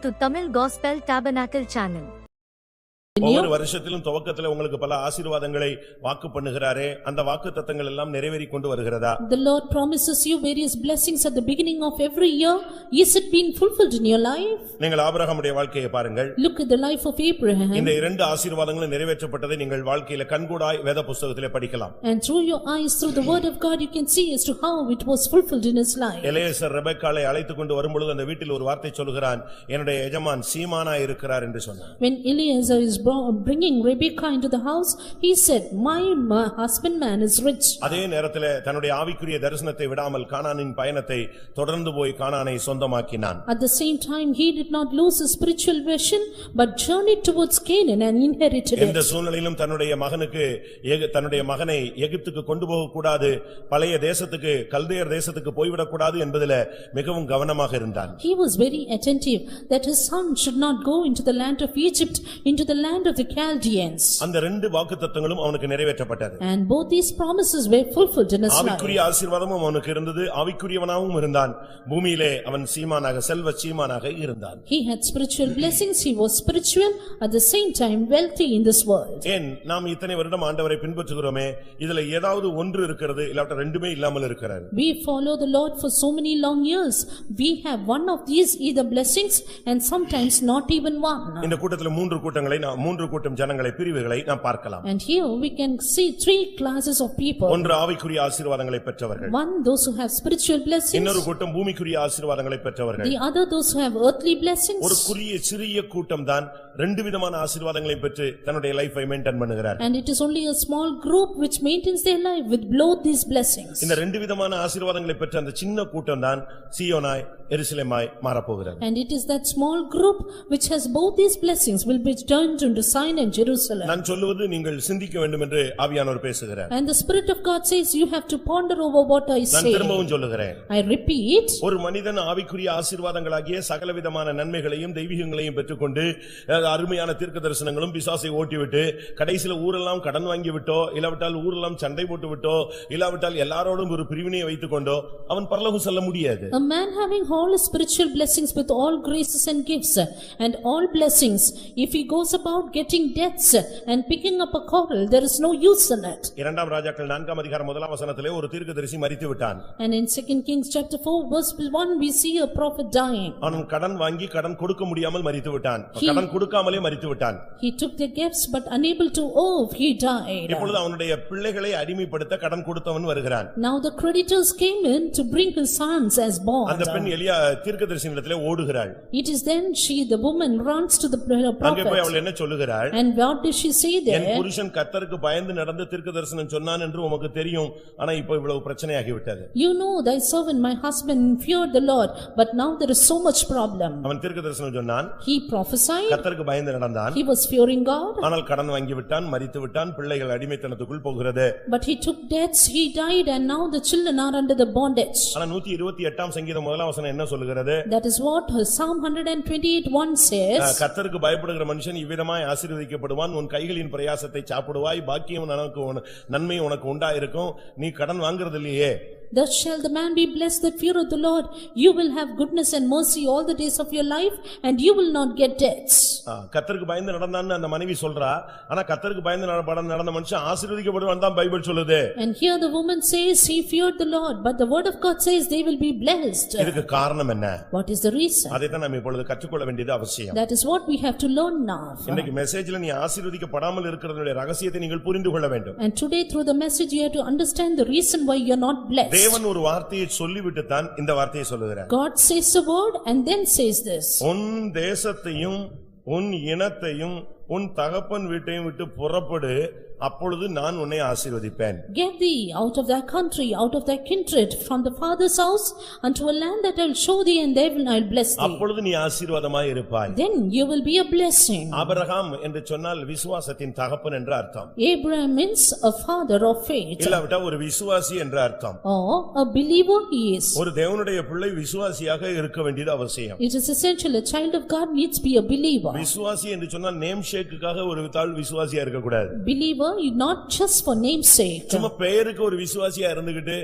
to Tamil Gospel Tabernacle channel. ஒவ்வொரு வருஷத்திலும் துவக்கத்திலே உங்களுக்கு பல ஆசீர்வாதங்களை வாக்கு பண்ணுகிறாரே, அந்த வாக்குத்தத்தங்கள் எல்லாம் நிறைவேறி கொண்டு வருகிறதா? The Lord promises you various blessings at the beginning of every year. Is it being fulfilled in your life? நீங்கள் ஆபிரகாமுடைய வாழ்க்கையை பாருங்கள். Look at the life of Abraham. இந்த இரண்டு ஆசீர்வாதங்களும் நிறைவேற்றப்பட்டதை நீங்கள் வாழ்க்கையில கண்கூடாய் வேத புத்தகத்திலே படிக்கலாம். And through your eyes, through the word of God, you can see as to how it was fulfilled in his life. Eliezer ரெபெக்காளை அழைத்துக் கொண்டு வரும்பொழுது அந்த வீட்டில் ஒரு வார்த்தை சொல்கிறான், என்னுடைய எஜமான் சீமானா இருக்கிறார் என்று சொன்னான். When Eliezer is bringing Rebekah into the house, he said, my husbandman is rich. அதே நேரத்திலே தன்னுடைய ஆவிக்குரிய தரிசனத்தை விடாமல் கானானின் பயணத்தை தொடர்ந்து போய் கானானை சொந்தமாக்கினான். At the same time, he did not lose his spiritual vision, but journeyed towards Canaan and inherited it. இந்த சூழ்நிலையிலும் தன்னுடைய மகனை எகிப்துக்கு கொண்டு போக கூடாது, பழைய தேசத்துக்கு கல்தேயர் தேசத்துக்கு போய்விடக் கூடாது என்பதிலே மிகவும் கவனமாக இருந்தான். He was very attentive that his son should not go into the land of Egypt, into the land of the Chaldeans. அந்த ரெண்டு வாக்குத்தத்தங்களும் அவனுக்கு நிறைவேற்றப்பட்டது. And both these promises were fulfilled in his life. ஆவிக்குரிய ஆசீர்வாதமும் அவனுக்கு இருந்தது, ஆவிக்குரியவனாகவும் இருந்தான். பூமியிலே அவன் சீமானாக செல்வ சீமானாக இருந்தான். He had spiritual blessings, he was spiritual, at the same time wealthy in this world. ஏன் நாம் இத்தனை வருடம் ஆண்டவரை பின்பற்றுகிறோமே, இதுல ஏதாவது ஒன்று இருக்கிறது, இல்லாட்ட ரெண்டுமே இல்லாமல் இருக்கிறது. We follow the Lord for so many long years. We have one of these either blessings and sometimes not even one. இந்த கூட்டத்தில் மூன்று கூட்டம் ஜனங்களை பிரிவுகளை நாம் பார்க்கலாம். And here we can see three classes of people. ஒன்று ஆவிக்குரிய ஆசீர்வாதங்களை பெற்றவர்கள். One, those who have spiritual blessings. இன்னொரு கூட்டம் பூமிக்குரிய ஆசீர்வாதங்களை பெற்றவர்கள். The other, those who have earthly blessings. ஒரு சிறிய கூட்டம் தான் ரெண்டு விதமான ஆசீர்வாதங்களை பெற்று தன்னுடைய லைஃபை மெயின்டெய்ன் பண்ணுகிறார். And it is only a small group which maintains their life with both these blessings. இந்த ரெண்டு விதமான ஆசீர்வாதங்களை பெற்ற அந்த சின்ன கூட்டம் தான் சீயோனாய் எருசலேமாய் மாறப்போகிறது. And it is that small group which has both these blessings will be turned into Zion and Jerusalem. நான் சொல்லுவது நீங்கள் சிந்திக்க வேண்டும் என்று ஆவியானவர் பேசுகிறார். And the Spirit of God says you have to ponder over what I say. நான் திரும்பவும் சொல்லுகிறேன். I repeat. ஒரு மனிதன் ஆவிக்குரிய ஆசீர்வாதங்களாகிய சகலவிதமான நன்மைகளையும் தெய்வீகங்களையும் பெற்றுக்கொண்டு அருமையான தீர்க்கதரிசனங்களும் பிசாசை ஓட்டிவிட்டு கடைசில ஊரெல்லாம் கடன் வாங்கி விட்டோ, இல்லாவிட்டால் ஊரெல்லாம் சண்டை போட்டு விட்டோ, இல்லாவிட்டால் எல்லாரோடும் ஒரு பிரிவினையை வைத்துக் கொண்டோ அவன் பரலோகம் செல்ல முடியாது. A man having all his spiritual blessings with all graces and gifts and all blessings, if he goes about getting debts and picking up a quarrel, there is no use in it. இரண்டாம் ராஜாக்கள் 4ஆம் அதிகாரம் 1ஆம் வசனத்திலே ஒரு தீர்க்கதரிசி மரித்து விட்டான். And in 2 Kings chapter 4 verse 1 we see a prophet dying. அவன் கடன் வாங்கி கடன் கொடுக்க முடியாமல் மரித்து விட்டான். கடன் கொடுக்காமலே மரித்து விட்டான். He took the gifts but unable to owe, he died. இப்பொழுது அவனுடைய பிள்ளைகளை அடிமைப்படுத்த கடன் கொடுத்தவன் வருகிறான். Now the creditors came in to bring his sons as bond. அந்த பெண் எலியா தீர்க்கதரிசியினிடத்திலே ஓடுகிறாள். It is then the woman runs to the prophet. அங்கே போய் அவள் என்ன சொல்லுகிறாள்? And what does she say there? என் புருஷன் கர்த்தருக்கு பயந்து நடந்து தீர்க்கதரிசனம் சொன்னான் என்று உமக்கு தெரியும், ஆனா இப்போ இவ்வளவு பிரச்சனையாகி விட்டது. You know thy servant my husband feared the Lord, but now there is so much problem. அவன் தீர்க்கதரிசனம் சொன்னான். He prophesied. கர்த்தருக்கு பயந்து நடந்தான். He was fearing God. ஆனால் கடன் வாங்கி விட்டான், மரித்து விட்டான், பிள்ளைகள் அடிமைத்தனத்துக்குள் போகிறது. But he took debts, he died, and now the children are under the bondage. ஆனா 128ஆம் சங்கீதம் 1ஆம் வசனம் என்ன சொல்லுகிறது? That is what Psalm 128:1 says. கர்த்தருக்கு பயப்படுகிற மனுஷன் இவ்விதமாய் ஆசீர்வதிக்கப்படுவான், உன் கைகளின் பிரயாசத்தை சாப்பிடுவாய், பாக்கியம் நன்மை உனக்கு உண்டாயிருக்கும், நீ கடன் வாங்குறது இல்லையே. Thus shall the man be blessed that feareth the Lord. You will have goodness and mercy all the days of your life, and you will not get debts. கர்த்தருக்கு பயந்து நடந்தான்னு அந்த மனைவி சொல்றா, ஆனா கர்த்தருக்கு பயந்து நடந்த மனுஷன் ஆசீர்வதிக்கப்படுவான் தான் பைபிள் சொல்லுது. And here the woman says he feared the Lord, but the word of God says they will be blessed. இதுக்கு காரணம் என்ன? What is the reason? அதை தான் நாம் இப்பொழுது கற்றுக்கொள்ள வேண்டியது அவசியம். That is what we have to learn now. இன்னைக்கு மெசேஜ்ல நீ ஆசீர்வதிக்கப்படாமல் இருக்கிறதுடைய ரகசியத்தை நீங்கள் புரிந்து கொள்ள வேண்டும். And today through the message you have to understand the reason why you are not blessed. தேவன் ஒரு வார்த்தையை சொல்லிவிட்டு தான் இந்த வார்த்தையை சொல்லுகிறார். God says a word and then says this. உன் தேசத்தையும் உன் இனத்தையும் உன் தகப்பன் வீட்டையும் விட்டு புறப்படு, அப்பொழுது நான் உன்னை ஆசீர்வதிப்பேன். Get thee out of thy country, out of thy kindred, from the father's house unto a land that I will show thee, and there will I bless thee. அப்பொழுது நீ ஆசீர்வாதமாய் இருப்பாய். Then you will be a blessing. Abraham என்று சொன்னால் விசுவாசத்தின் தகப்பன் என்று அர்த்தம். Abraham means a father of faith. இல்லாவிட்டா ஒரு விசுவாசி என்று அர்த்தம். Or a believer he is. ஒரு தேவனுடைய பிள்ளை விசுவாசியாக இருக்க வேண்டியது அவசியம். It is essential a child of God needs to be a believer. விசுவாசி என்று சொன்னால் நேம் ஷேக்குக்காக ஒரு தாள் விசுவாசியா இருக்க கூடாது. Believer, you not just for name's sake. சும்மா பெயருக்கு ஒரு விசுவாசியா இருந்துகிட்டு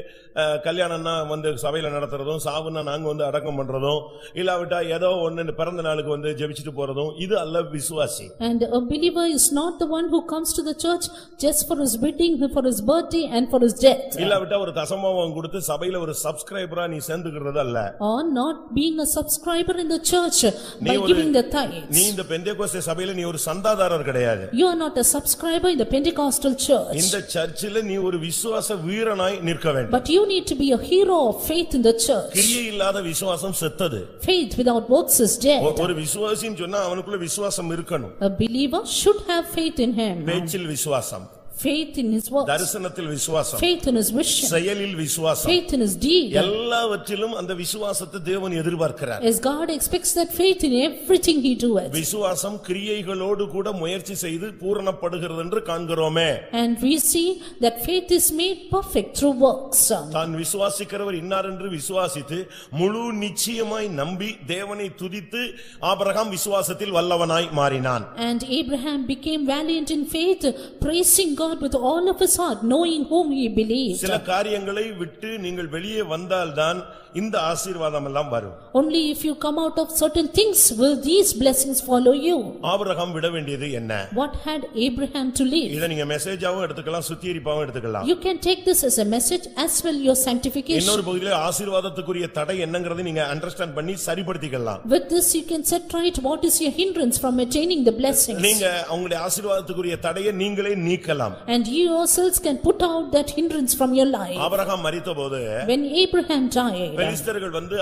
கல்யாணம்னா வந்து சபையில நடத்துறதும், சாவுன்னா நாங்க வந்து அடக்கம் பண்றதும், இல்லாவிட்டா ஏதோ ஒன்னு பிறந்த நாளுக்கு வந்து ஜெபிச்சுட்டு போறதும், இது அல்ல விசுவாசி. And a believer is not the one who comes to the church just for his wedding, for his birthday and for his death. இல்லாவிட்டா ஒரு தசமபாகம் கொடுத்து சபையில ஒரு சப்ஸ்கிரைபரா நீ சேர்ந்துக்கிறது அல்ல. Or not being a subscriber in the church by giving the tithes. நீ இந்த பெந்தேகோஸ்தே சபையில நீ ஒரு சந்தாதாரர் கிடையாது. You are not a subscriber in the Pentecostal church. இந்த சர்ச்சில நீ ஒரு விசுவாச வீரனாய் நிற்க வேண்டும். But you need to be a hero of faith in the church. கிரியை இல்லாத விசுவாசம் செத்தது. Faith without works is dead. ஒரு விசுவாசின்னு சொன்னா அவனுக்குள்ள விசுவாசம் இருக்கணும். A believer should have faith in him. பேச்சில் விசுவாசம், faith in his works, தரிசனத்தில் விசுவாசம், faith in his vision, செயலில் விசுவாசம், faith in his deed. எல்லாவற்றிலும் அந்த விசுவாசத்தை தேவன் எதிர்பார்க்கிறார். As God expects that faith in everything he doeth. விசுவாசம் கிரியைகளோடு கூட முயற்சி செய்து பூரணப்படுகிறது என்று காண்கிறோமே. And we see that faith is made perfect through works. தான் விசுவாசிக்கிறவர் இன்னார் என்று விசுவாசித்து முழு நிச்சயமாய் நம்பி தேவனை துதித்து ஆபிரகாம் விசுவாசத்தில் வல்லவனாய் மாறினான். And Abraham became valiant in faith, praising God with all of his heart, knowing whom he believed. சில காரியங்களை விட்டு நீங்கள் வெளியே வந்தால்தான் இந்த ஆசீர்வாதம் எல்லாம் வரும். Only if you come out of certain things will these blessings follow you. Abraham விட வேண்டியது என்ன? What had Abraham to leave? இத நீங்க மெசேஜாவும் எடுத்துக்கலாம், சுத்திகரிப்பாவும் எடுத்துக்கலாம். You can take this as a message as well your sanctification. இன்னொரு பகுதியிலே ஆசீர்வாதத்துக்குரிய தடை என்னங்கறது நீங்க அண்டர்ஸ்டாண்ட் பண்ணி சரிப்படுத்திக்கலாம். With this you can set right what is your hindrance from attaining the blessings. நீங்க உங்களுடைய ஆசீர்வாதத்துக்குரிய தடையை நீங்களே நீக்கலாம். And you yourselves can put out that hindrance from your life. Abraham மரித்தபோது When Abraham died, பெலிஸ்தர்கள் வந்து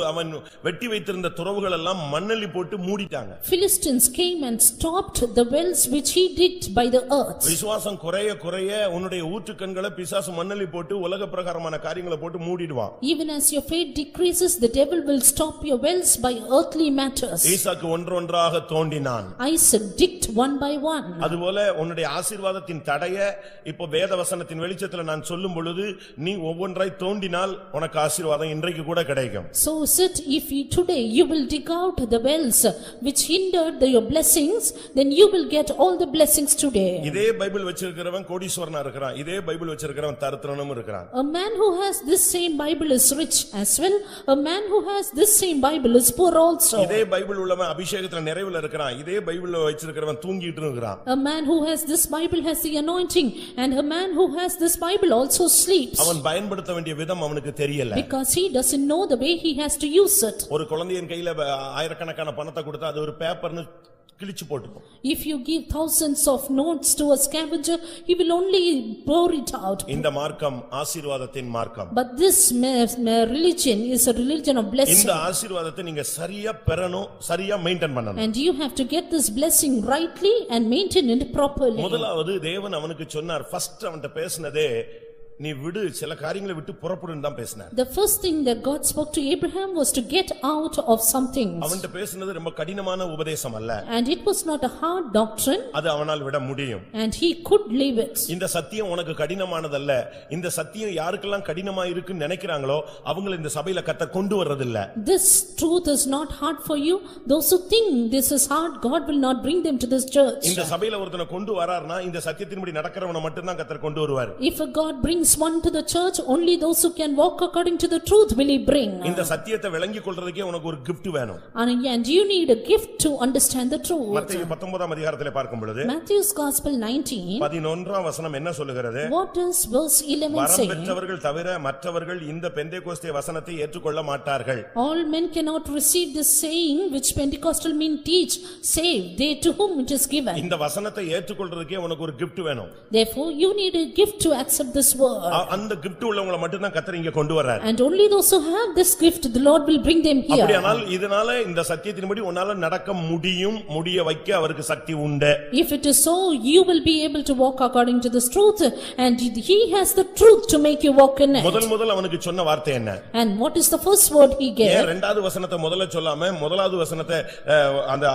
அவன் வெட்டி வைத்திருந்த துறவுகள் எல்லாம் மண்ணள்ளி போட்டு மூடிட்டாங்க. Philistines came and stopped the wells which he digged by the earth. விசுவாசம் குறைய குறைய உன்னுடைய ஊற்றுக்கண்களை பிசாசு மண்ணள்ளி போட்டு உலக பிரகாரமான காரியங்களை போட்டு மூடிடுவான். Even as your faith decreases, the devil will stop your wells by earthly matters. Isaac ஒன்றொன்றாக தோண்டினான். Isaac digged one by one. அதுபோல உன்னுடைய ஆசீர்வாதத்தின் தடைய இப்போ வேதவசனத்தின் வெளிச்சத்துல நான் சொல்லும் பொழுது நீ ஒவ்வொன்றாய் தோண்டினால் உனக்கு ஆசீர்வாதம் இன்றைக்கு கூட கிடைக்கும். So sit, if you today you will dig out the wells which hindered your blessings, then you will get all the blessings today. இதே பைபிள் வச்சிருக்கிறவன் கோடீஸ்வரனா இருக்கிறான், இதே பைபிள் வச்சிருக்கிறவன் தரித்திரனும் இருக்கிறான். A man who has this same Bible is rich as well. A man who has this same Bible is poor also. இதே Bible உள்ளவன் அபிஷேகத்துல நிறைவுல இருக்கிறான், இதே Bible வச்சிருக்கிறவன் தூங்கிட்டு இருக்கிறான். A man who has this Bible has the anointing, and a man who has this Bible also sleeps. அவன் பயன்படுத்த வேண்டிய விதம் அவனுக்கு தெரியல. Because he doesn't know the way he has to use it. ஒரு குழந்தையின் கையில ஆயிரக்கணக்கான பணத்தை கொடுத்தா அது ஒரு பேப்பர்னு கிழிச்சு போட்டுக்கும். If you give thousands of notes to a scavenger, he will only pour it out. இந்த மார்க்கம் ஆசீர்வாதத்தின் மார்க்கம். But this religion is a religion of blessing. இந்த ஆசீர்வாதத்தை நீங்க சரியா பெறணும், சரியா மெயின்டெய்ன் பண்ணணும். And you have to get this blessing rightly and maintain it properly. முதலாவது தேவன் அவனுக்கு சொன்னார், ஃபர்ஸ்ட் அவன்ட்ட பேசினதே நீ விடு, சில காரியங்களை விட்டு புறப்படுன்னு தான் பேசினார். The first thing that God spoke to Abraham was to get out of some things. அவன்ட்ட பேசினது ரொம்ப கடினமான உபதேசம் அல்ல. And it was not a hard doctrine. அது அவனால் விட முடியும். And he could leave it. இந்த சத்தியம் உனக்கு கடினமானதல்ல. இந்த சத்தியம் யாருக்கெல்லாம் கடினமா இருக்குன்னு நினைக்கிறாங்களோ அவங்களை இந்த சபையில கர்த்தர் கொண்டு வர்றது இல்ல. This truth is not hard for you. Those who think this is hard, God will not bring them to this church. இந்த சபையில ஒருத்தனை கொண்டு வரார்னா இந்த சத்தியத்தின்படி நடக்கிறவனை மட்டும் தான் கர்த்தர் கொண்டு வருவார். If a God brings one to the church, only those who can walk according to the truth will he bring. இந்த சத்தியத்தை விளங்கிக் கொள்றதுக்கே உனக்கு ஒரு gift வேணும். And you need a gift to understand the truth. மத்தேயு 19ஆம் அதிகாரத்திலே பார்க்கும் பொழுது Matthew's Gospel 19, 11ஆம் வசனம் என்ன சொல்லுகிறது? what does verse 11 வரம் say? பெற்றவர்கள் தவிர மற்றவர்கள் இந்த பெந்தேகோஸ்தே வசனத்தை ஏற்றுக்கொள்ள மாட்டார்கள். All men cannot receive this saying which Pentecostal men teach, save they to whom it is given. இந்த வசனத்தை ஏற்றுக்கொள்றதுக்கே உனக்கு ஒரு gift வேணும். Therefore you need a gift to accept this word. அந்த gift உள்ளவங்களை மட்டும் தான் கர்த்தர் இங்க கொண்டு வரார். And only those who have this gift the Lord will bring them here. அப்படியானால் இதனால இந்த சத்தியத்தின்படி உன்னால நடக்க முடிய வைக்க அவருக்கு சக்தி உண்டு. If it is so, you will be able to walk according to this truth, and he has the truth to make you walk in it. முதல் அவனுக்கு சொன்ன வார்த்தை என்ன? And what is the first word he gave? இரண்டாவது வசனத்தை முதல்ல சொல்லாம முதலாவது வசனத்தை அந்த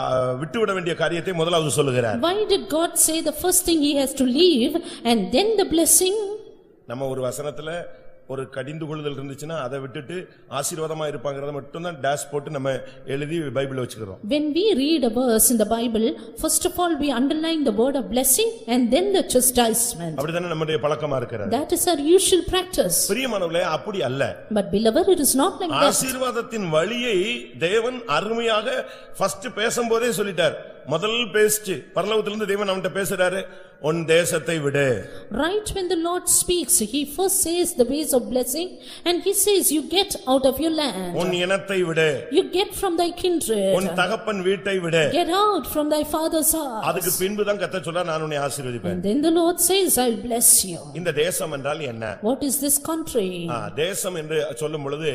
விட்டுவிட வேண்டிய காரியத்தை முதலாவது சொல்லுகிறார். Why did God say the first thing he has to leave and then the blessing? நம்ம ஒரு வசனத்துல ஒரு கடிந்து கொள்ளுதல் இருந்துச்சுன்னா அதை விட்டுட்டு ஆசீர்வாதமா இருப்பாங்கறத மட்டும் தான் டேஷ் போட்டு நம்ம எழுதி பைபிள்ல வச்சுக்கிறோம். When we read a verse in the Bible, first of all we underline the word of blessing and then the chastisement. அப்படிதானே நம்முடைய பழக்கமா இருக்கிறது. That is our usual practice. பிரியமானவர்களே அப்படி அல்ல. But beloved, it is not like that. ஆசீர்வாதத்தின் வழியை தேவன் அருமையாக ஃபர்ஸ்ட் பேசும்போதே சொல்லிட்டார். முதல் பேஸ்ட் பரலோகத்திலிருந்து தேவன் அவன்கிட்ட பேசுறாரு, உன் தேசத்தை விடு. Right when the Lord speaks, he first says the ways of blessing and he says you get out of your land. உன் இனத்தை விடு. You get from thy kindred. உன் தகப்பன் வீட்டை விடு. Get out from thy father's house. அதுக்கு பின்பு தான் கர்த்தர் சொல்றார், நான் உன்னை ஆசீர்வதிப்பேன். And then the Lord says, I will bless you. இந்த தேசம் என்றால் என்ன? What is this country? தேசம் என்று சொல்லும் பொழுது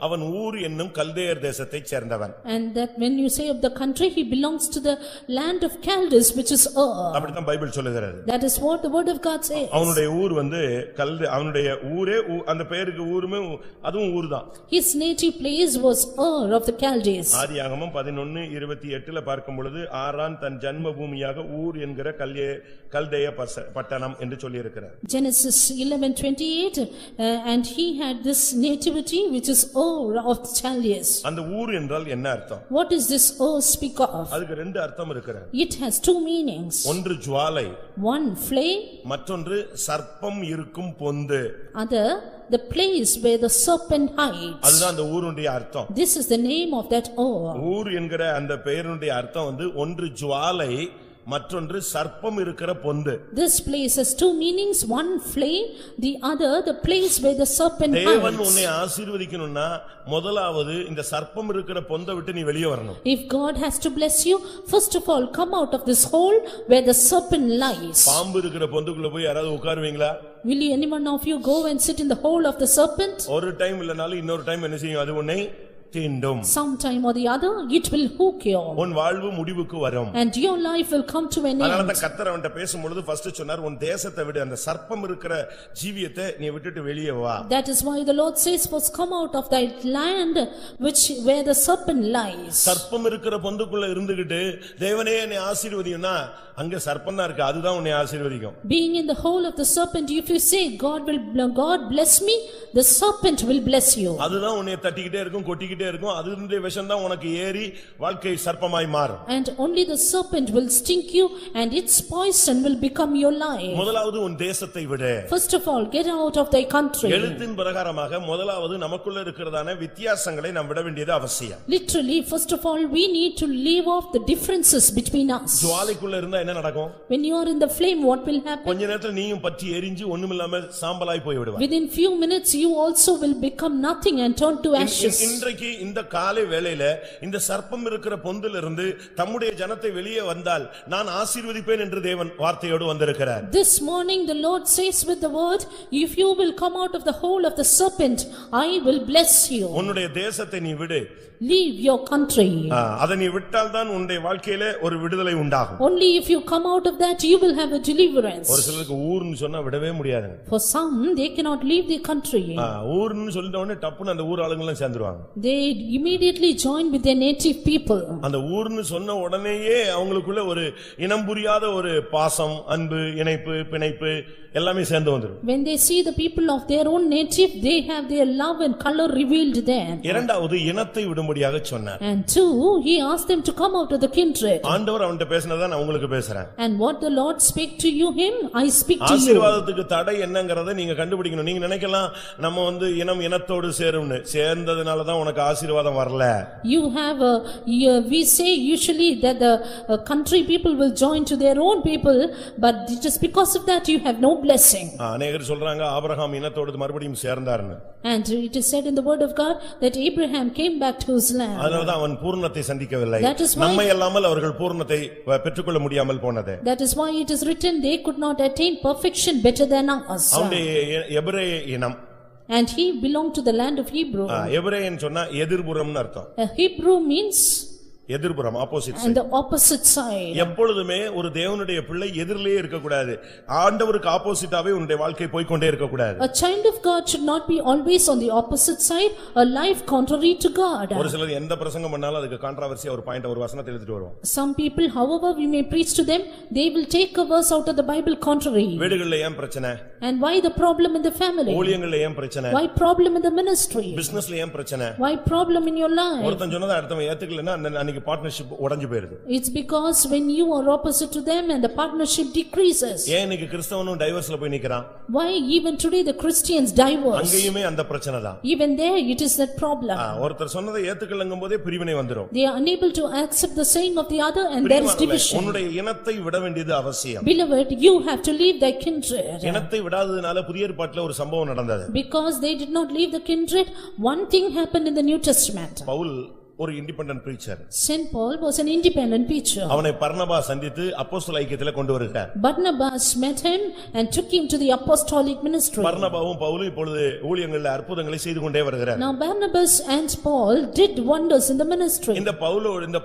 அவன் ஊர் என்னும் கல்தேயர் தேசத்தைச் சேர்ந்தவன். And that when you say of the country, he belongs to the land of Chaldees, which is Ur. அப்படிதான் பைபிள் சொல்லுகிறது. That is what the word of God says. அவனுடைய ஊர் வந்து அவனுடைய ஊரே அந்த பெயருக்கு ஊருமே அதுவும் ஊர்தான். His native place was Ur of the Chaldees. ஆதியாகமம் 11:28ல பார்க்கும் பொழுது ஆரான் தன் ஜன்ம பூமியாக ஊர் என்கிற கல்தேய பட்டணம் என்று சொல்லி இருக்கிறார். Genesis 11:28 and he had this nativity which is Ur of the Chaldees. அந்த ஊர் என்றால் என்ன அர்த்தம்? What is this Ur speak of? அதுக்கு ரெண்டு அர்த்தம் இருக்கிறது. It has two meanings. ஒன்று ஜுவாலை, one flame, மற்றொன்று சர்ப்பம் இருக்கும் பொந்து. other the place where the serpent hides. அதுதான் அந்த ஊருடைய அர்த்தம். This is the name of that Ur. ஊர் என்கிற அந்த பெயருடைய அர்த்தம் வந்து ஒன்று ஜுவாலை, மற்றொன்று சர்ப்பம் இருக்கிற பொந்து. This place has two meanings, one flame, the other the place where the serpent hides. தேவன் உன்னை ஆசீர்வதிக்கணும்னா முதலாவது இந்த சர்ப்பம் இருக்கிற பொந்த விட்டு நீ வெளியே வரணும். If God has to bless you, first of all come out of this hole where the serpent lies. பாம்பு இருக்கிற பொந்துக்குள்ள போய் யாராவது உட்காருவீங்களா? Will you anyone of you go and sit in the hole of the serpent? ஒரு time இல்லனாலும் இன்னொரு time என்ன செய்யும்? அது உன்னை தீண்டும். Sometime or the other it will hook you. உன் வாழ்வு முடிவுக்கு வரும். And your life will come to an end. அதனால தான் கர்த்தர் அவன்ட்ட பேசும்பொழுது ஃபர்ஸ்ட் சொன்னார், உன் தேசத்தை விடு, அந்த சர்ப்பம் இருக்கிற ஜீவியத்தை நீ விட்டுட்டு வெளியே வா. That is why the Lord says, first come out of that land where the serpent lies. சர்ப்பம் இருக்கிற பொந்துக்குள்ள இருந்துகிட்டு தேவனே என்னை ஆசீர்வதியும்னா அங்க சர்ப்பம் தான் இருக்கு, அதுதான் உன்னை ஆசீர்வதிக்கும். Being in the hole of the serpent, if you say God bless me, the serpent will bless you. அதுதான் உன்னை தட்டிக்கிட்டே இருக்கும், கொட்டிக்கிட்டே இருக்கும். அதுடைய விஷம் தான் உனக்கு ஏறி வாழ்க்கை சர்ப்பமாய் மாறும். And only the serpent will stink you and its poison will become your life. முதலாவது உன் தேசத்தை விடு. First of all, get out of thy country. எழுத்தின் பிரகாரமாக முதலாவது நமக்குள்ள இருக்கிறதான வித்தியாசங்களை நாம் விட வேண்டியது அவசியம். Literally, first of all, we need to leave off the differences between us. ஜுவாலைக்குள்ள இருந்தா என்ன நடக்கும்? When you are in the flame, what will happen? கொஞ்ச நேரத்துல நீயும் பற்றி எரிஞ்சு ஒண்ணுமில்லாம சாம்பலாய் போய் விடுவாய். Within few minutes, you also will become nothing and turn to ashes. இன்றைக்கு இந்த காலை வேளையில இந்த சர்ப்பம் இருக்கிற பொந்திலிருந்து தம்முடைய ஜனத்தை வெளியே வந்தால் நான் ஆசீர்வதிப்பேன் என்று தேவன் வார்த்தையோடு வந்திருக்கிறார். This morning the Lord says with the word, if you will come out of the hole of the serpent, I will bless you. உன்னுடைய தேசத்தை நீ விடு. Leave your country. அதை நீ விட்டால் தான் உன்னுடைய வாழ்க்கையில ஒரு விடுதலை உண்டாகும். Only if you come out of that, you will have a deliverance. ஒரு சிலருக்கு ஊர்னு சொன்னா விடவே முடியாது. For some, they cannot leave their country. ஊர்னு சொல்லிட்ட உடனே டப்புன்னு அந்த ஊர் ஆளுங்க எல்லாம் சேர்ந்துருவாங்க. They immediately join with their native people. அந்த ஊர்னு சொன்ன உடனேயே அவங்களுக்குள்ள ஒரு இனம் புரியாத ஒரு பாசம், அன்பு, இணைப்பு, பிணைப்பு எல்லாமே சேர்ந்து வந்துரும். When they see the people of their own native, they have their love and color revealed there. இரண்டாவது இனத்தை விடும்படியாக சொன்னார். And two, he asked them to come out of the kindred. ஆண்டவர் அவன்கிட்ட பேசினதை நான் உங்களுக்கு பேசுறேன். And what the Lord spake to you him, I speak to you. ஆசீர்வாதத்துக்கு தடை என்னங்கறதை நீங்க கண்டுபிடிக்கணும். நீங்க நினைக்கலாம் நம்ம வந்து இனத்தோடு சேரும்னு, சேர்ந்ததனால தான் உனக்கு ஆசீர்வாதம் வரல. You have we say usually that the country people will join to their own people, but just because of that you have no blessing. அநேகர் சொல்றாங்க ஆபிரகாம் இனத்தோடு மறுபடியும் சேர்ந்தார்னு. And it is said in the word of God that Abraham came back to his land. அதனால தான் அவன் பூரணத்தை சந்திக்கவில்லை. That is why நம்மை அல்லாமல் அவர்கள் பூரணத்தை பெற்றுக்கொள்ள முடியாமல் போனது. That is why it is written they could not attain perfection better than us. அவனுடைய எபிரேய இனம். And he belonged to the land of Hebrew. எபிரேயன் சொன்னா எதிர்புறம்னு அர்த்தம். Hebrew means எதிர்புறம் opposite and the opposite side. எப்பொழுதுமே ஒரு தேவனுடைய பிள்ளை எதிரிலேயே இருக்க கூடாது. ஆண்டவருக்கு ஆப்போசிட்டாவே உன்னுடைய வாழ்க்கை போய் கொண்டே இருக்க கூடாது. A child of God should not be always on the opposite side, a life contrary to God. ஒரு சிலர் எந்த பிரசங்கம் பண்ணாலும் அதுக்கு கான்ட்ரோவர்சியா ஒரு பாயிண்ட் ஒரு வசனத்தை எடுத்துட்டு வருவாங்க. Some people, however we may preach to them, they will take a verse out of the Bible contrary. வீடுகள்ல ஏன் பிரச்சனை? And why the problem in the family? ஊழியங்கள்ல ஏன் பிரச்சனை? Why problem in the ministry? பிசினஸ்ல ஏன் பிரச்சனை? Why problem in your life? ஒருத்தன் சொன்னதை அடுத்தவன் ஏத்துக்கலன்னா அன்னைக்கு பார்ட்னர்ஷிப் உடைஞ்சு போயிடுது. It's because when you are opposite to them and the partnership decreases. ஏன் இன்னைக்கு கிறிஸ்தவனும் டைவர்ஸ்ல போய் நிக்கறான்? Why even today the Christians divorce? அங்கேயுமே அந்த பிரச்சனை தான். Even there it is that problem. ஒருத்தர் சொன்னதை ஏத்துக்கலங்கும்போதே பிரிவினை வந்துரும். They are unable to accept the saying of the other and there is division. உன்னுடைய இனத்தை விட வேண்டியது அவசியம். Beloved, you have to leave thy kindred. இனத்தை விடாததனால புதிய ஏற்பாட்டில் ஒரு சம்பவம் நடந்தது. Because they did not leave the kindred, one thing happened in the New Testament. Pavul ஒரு independent preacher. Saint Paul was an independent preacher. அவனை பர்னபா சந்தித்து அப்போஸ்தல ஐக்கியத்திலே கொண்டு வருகிறார். Barnabas met him and took him to the apostolic ministry. பர்னபாவும் பவுலும் இப்பொழுது ஊழியங்களில் அற்புதங்களை செய்து கொண்டே வருகிறார். Now Barnabas and Paul did wonders in the ministry. இந்த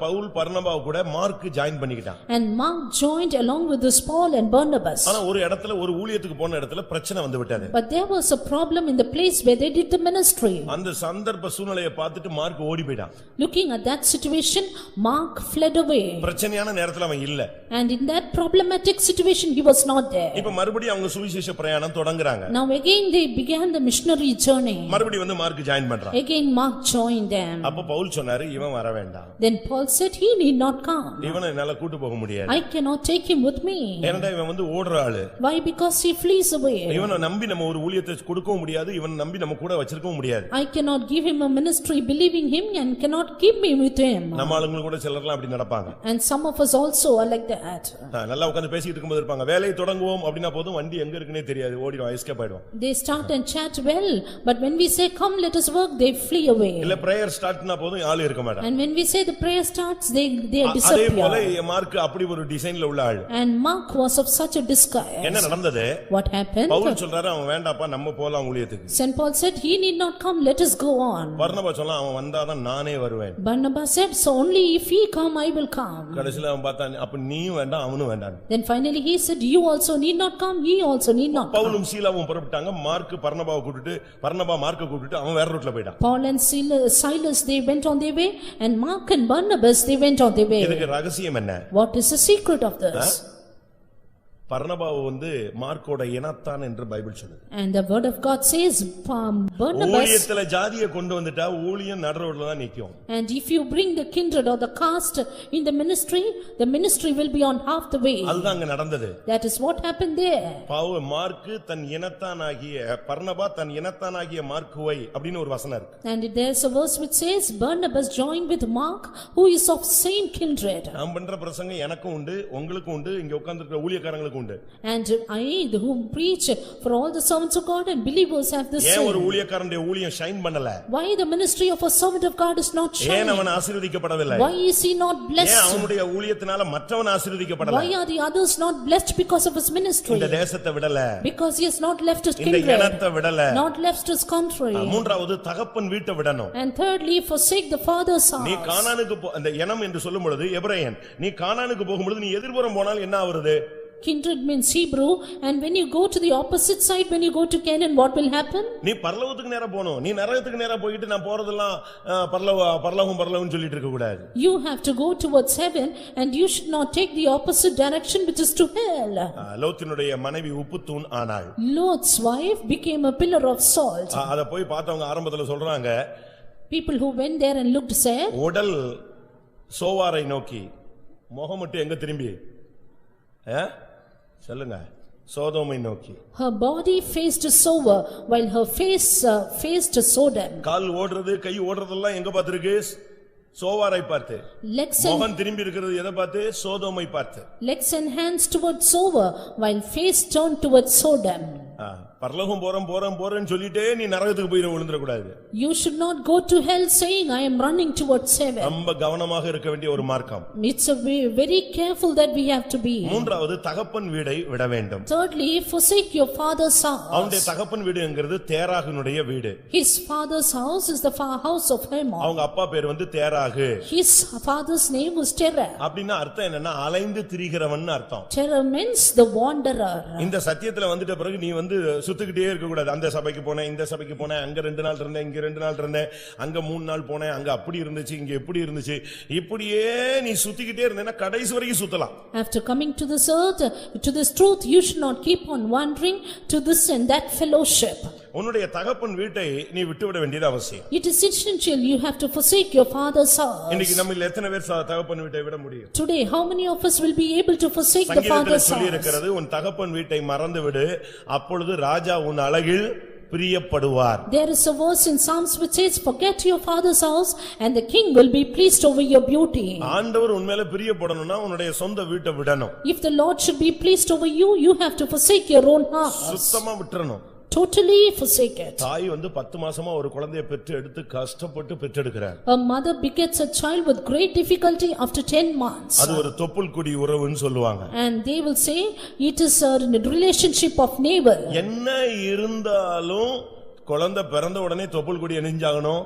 பவுல் பர்னபாவை கூட மார்க் ஜாயின் பண்ணிக்கிட்டான். And Mark joined along with this Paul and Barnabas. ஆனா ஒரு இடத்துல ஒரு ஊழியத்துக்கு போன இடத்துல பிரச்சனை வந்து விட்டது. But there was a problem in the place where they did the ministry. அந்த சந்தர்ப்ப சூழ்நிலையை பார்த்துட்டு மார்க் ஓடி போய்டான். Looking at that situation, Mark fled away. பிரச்சனையான நேரத்துல அவன் இல்ல. And in that problematic situation he was not there. இப்ப மறுபடியும் அவங்க சுவிசேஷ பிரயாணம் தொடங்குறாங்க. Now again they began the missionary journey. மறுபடியும் வந்து மார்க் ஜாயின் பண்றான். Again Mark joined them. அப்ப பவுல் சொன்னாரு இவன் வர வேண்டாம். Then Paul said he need not come. இவனை என்னால கூட்டி போக முடியாது. I cannot take him with me. ஏன்னா இவன் வந்து ஓடுற ஆளு. Why? Because he flees away. இவனை நம்பி நம்ம ஒரு ஊழியத்தை கொடுக்கவும் முடியாது. இவனை நம்பி நம்ம கூட வச்சிருக்கவும் முடியாது. I cannot give him a ministry believing him and cannot keep me with him. நம்ம ஆளுங்க கூட சிலர்லாம் அப்படி நடப்பாங்க. And some of us also are like that. நல்லா உட்கார்ந்து பேசிட்டு இருக்கும்போது இருப்பாங்க. வேலையை தொடங்குவோம் அப்படினா போதும் வண்டி எங்க இருக்குனே தெரியாது. ஓடிடும் எஸ்கேப் ஆயிடும். They start and chat well, but when we say come let us work, they flee away. இல்ல பிரேயர் ஸ்டார்ட்னா போதும் ஆளு இருக்க மாட்டாங்க. And when we say the prayer starts, they disappear. அதே போல மார்க் அப்படி ஒரு டிசைன்ல உள்ள ஆளு. And Mark was of such a disguise. என்ன நடந்தது? What happened? பவுல் சொல்றாரு அவன் வேண்டாப்பா நம்ம போலாம் ஊழியத்துக்கு. Saint Paul said he need not come, let us go on. பர்னபா சொன்னா அவன் வந்தாதான் நானே வருவேன். Barnabas said so only if he come I will come. கடைசில அவன் பார்த்தான் அப்ப நீயும் வேண்டாம் அவனும் வேண்டாம். Then finally he said you also need not come, he also need not come. பவுலும் சீலாவும் புறப்பட்டாங்க. மார்க் பர்னபாவை கூட்டிட்டு பர்னபா மார்க்க கூட்டிட்டு அவன் வேற ரூட்ல போய்ட்டான். Paul and Silas they went on their way and Mark and Barnabas they went on their way. இதுக்கு ரகசியம் என்ன? What is the secret of this? பர்னபாவை வந்து மார்க்கோட இனத்தான் என்று பைபிள் சொல்லுது. And the word of God says Barnabas ஊழியத்துல ஜாதியை கொண்டு வந்துட்டா ஊழியம் நடுரோட்ல தான் நிக்கும். And if you bring the kindred or the caste in the ministry will be on half the way. அதுதான் அங்க நடந்தது. That is what happened there. Mark தன் இனத்தானாகிய பர்னபா தன் இனத்தானாகிய மார்க்குவை அப்படினு ஒரு வசனம் இருக்கு. And there's a verse which says Barnabas joined with Mark who is of same kindred. நான் பண்ற பிரசங்கம் எனக்கும் உண்டு உங்களுக்கும் உண்டு இங்க உட்கார்ந்திருக்கிற ஊழியக்காரங்களுக்கு. And I who preach for all the servants of God and believers have this. ஏன் ஒரு ஊழியக்காரனுடைய ஊழியம் ஷைன் பண்ணல? Why the ministry of a servant of God is not shining? ஏன் அவன் ஆசீர்வதிக்கப்படவில்லை? Why is he not blessed? ஏன் அவனுடைய ஊழியத்தினால மற்றவன் ஆசீர்வதிக்கப்படல? Why are the others not blessed because of his ministry? இந்த தேசத்தை விடல. Because he has not left his இந்த kindred. இனத்தை விடல. Not left his country. மூன்றாவது தகப்பன் வீட்டை விடணும். And thirdly forsake the father's house. நீ கானானுக்கு அந்த இனம் என்று சொல்லும் பொழுது எபிரேயன் நீ கானானுக்கு போகும்போது நீ எதிர்புறம் போனால் என்ன ஆகுறது? Kindred means Hebrew, and when you go to the opposite side, when you go to Canaan, what will happen? நீ பரலோகத்துக்கு நேரா போணும். நீ நரகத்துக்கு நேரா போயிட்டு நான் போறதெல்லாம் பரலோகம் சொல்லிட்டு இருக்க கூடாது. You have to go towards heaven and you should not take the opposite direction which is to hell. லோத்தினுடைய மனைவி உப்புத்தூண் ஆனாள். Lot's wife became a pillar of salt. அத போய் பார்த்தவங்க ஆரம்பத்துல சொல்றாங்க. People who went there and looked said, உடல் சோவாரை நோக்கி முகம் மட்டும் எங்க திரும்பி சொல்லுங்க சோதோமை நோக்கி. Her body faced Sower while her face faced Sodom. கால் ஓடுறது கை ஓடுறதெல்லாம் எங்க பார்த்திருக்கு? சோவாரை பார்த்து. முகம் திரும்பி இருக்கிறது எதை பார்த்து? சோதோமை பார்த்து. Legs and hands towards Sower while face turned towards Sodom. பரலோகம் போறேன்னு சொல்லிட்டே நீ நரகத்துக்கு போய் விழுந்துட கூடாது. You should not go to hell saying I am running towards heaven. ரொம்ப கவனமாக இருக்க வேண்டிய ஒரு மார்க்கம். It's a very careful that we have to be. மூன்றாவது தகப்பன் வீடை விட வேண்டும். Thirdly, forsake your father's house. அவனுடைய தகப்பன் வீடுங்கிறது தேராகினுடைய வீடு. His father's house is the house of Hamor. அவங்க அப்பா பேர் தேராகு. His father's name was Terah. அப்படினா அர்த்தம் என்னன்னா அலைந்து திரிகிறவன் அர்த்தம். Terah means the wanderer. இந்த சத்தியத்துல வந்துட்ட பிறகு நீ சுத்திக்கிட்டே இருக்க கூடாது. அந்த சபைக்கு போனேன், இந்த சபைக்கு போனேன், அங்க 2 நாள் இருந்தேன், இங்க 2 நாள் இருந்தேன், அங்க 3 நாள் போனேன், அங்க அப்படி இருந்துச்சு, இங்க எப்படி இருந்துச்சு, இப்படியே நீ சுத்திக்கிட்டே இருந்தேன்னா கடைசி வரைக்கும் சுத்தலாம். After coming to this earth, to this truth, you should not keep on wandering to this and that fellowship. உன்னுடைய தகப்பன் வீட்டை நீ விட்டுவிட வேண்டியது அவசியம். It is essential you have to forsake your father's house. இன்னைக்கு நம்மில் எத்தனை பேர் தகப்பன் வீட்டை விட முடியும்? Today, how many of us will be able to forsake the father's house? சொல்லி இருக்கிறது, உன் தகப்பன் வீட்டை மறந்து விடு, அப்பொழுது ராஜா உன் அழகில் பிரியப்படுவார். There is a verse in Psalms which says, forget your father's house and the king will be pleased over your beauty. ஆண்டவர் உன்மேல பிரியப்படணும்னா உன்னுடைய சொந்த வீட்டை விடணும். If the Lord should be pleased over you, you have to forsake your own house. சுத்தமா விட்டுறணும். Totally forsake it. தாய் 10 மாசமா ஒரு குழந்தையை பெற்று எடுத்து கஷ்டப்பட்டு பெற்றெடுக்கிறார். A mother begets a child with great difficulty after 10 months. அது ஒரு தொப்புள் குடி உறவுன்னு சொல்லுவாங்க. And they will say it is a relationship of neighbor. என்ன இருந்தாலும் குழந்தை பிறந்த உடனே தொப்புள் குடி நெஞ்சாகணும்,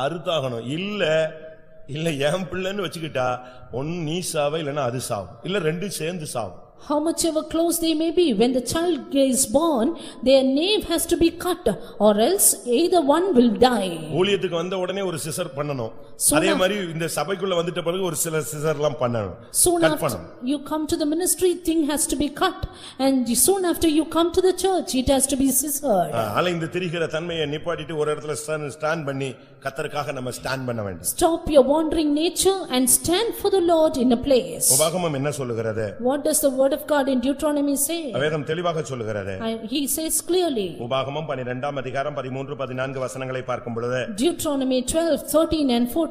அறுத்தாகணும். இல்ல என் பிள்ளைன்னு வச்சுக்கிட்டா ஒன்னு நீ சாவ இல்லனா அது சாவு, இல்ல ரெண்டும் சேர்ந்து சாவு. How much ever close they may be, when the child is born, their nape has to be cut, or else either one will die. ஊழியத்துக்கு வந்த உடனே ஒரு சிசர் பண்ணணும். அதே மாதிரி இந்த சபைக்குள்ள வந்துட்ட பிறகு ஒரு சில சிசர்லாம் பண்ணணும். Soon after you come to the ministry, thing has to be cut, and soon after you come to the church, it has to be scissored. அலைந்து திரிகிற தன்மையை நிப்பாட்டிட்டு ஒரு இடத்துல ஸ்டாண்ட் பண்ணி கர்த்தருக்காக நம்ம ஸ்டாண்ட் பண்ண வேண்டும். Stop your wandering nature and stand for the Lord in a place. உபாகமம் என்ன சொல்லுகிறது? What does the word of God in Deuteronomy say? வேதம் தெளிவாக சொல்லுகிறது. He says clearly. உபாகமம் 12ஆம் அதிகாரம் 13 14 வசனங்களை பார்க்கும் பொழுது Deuteronomy 12, 13 and 14.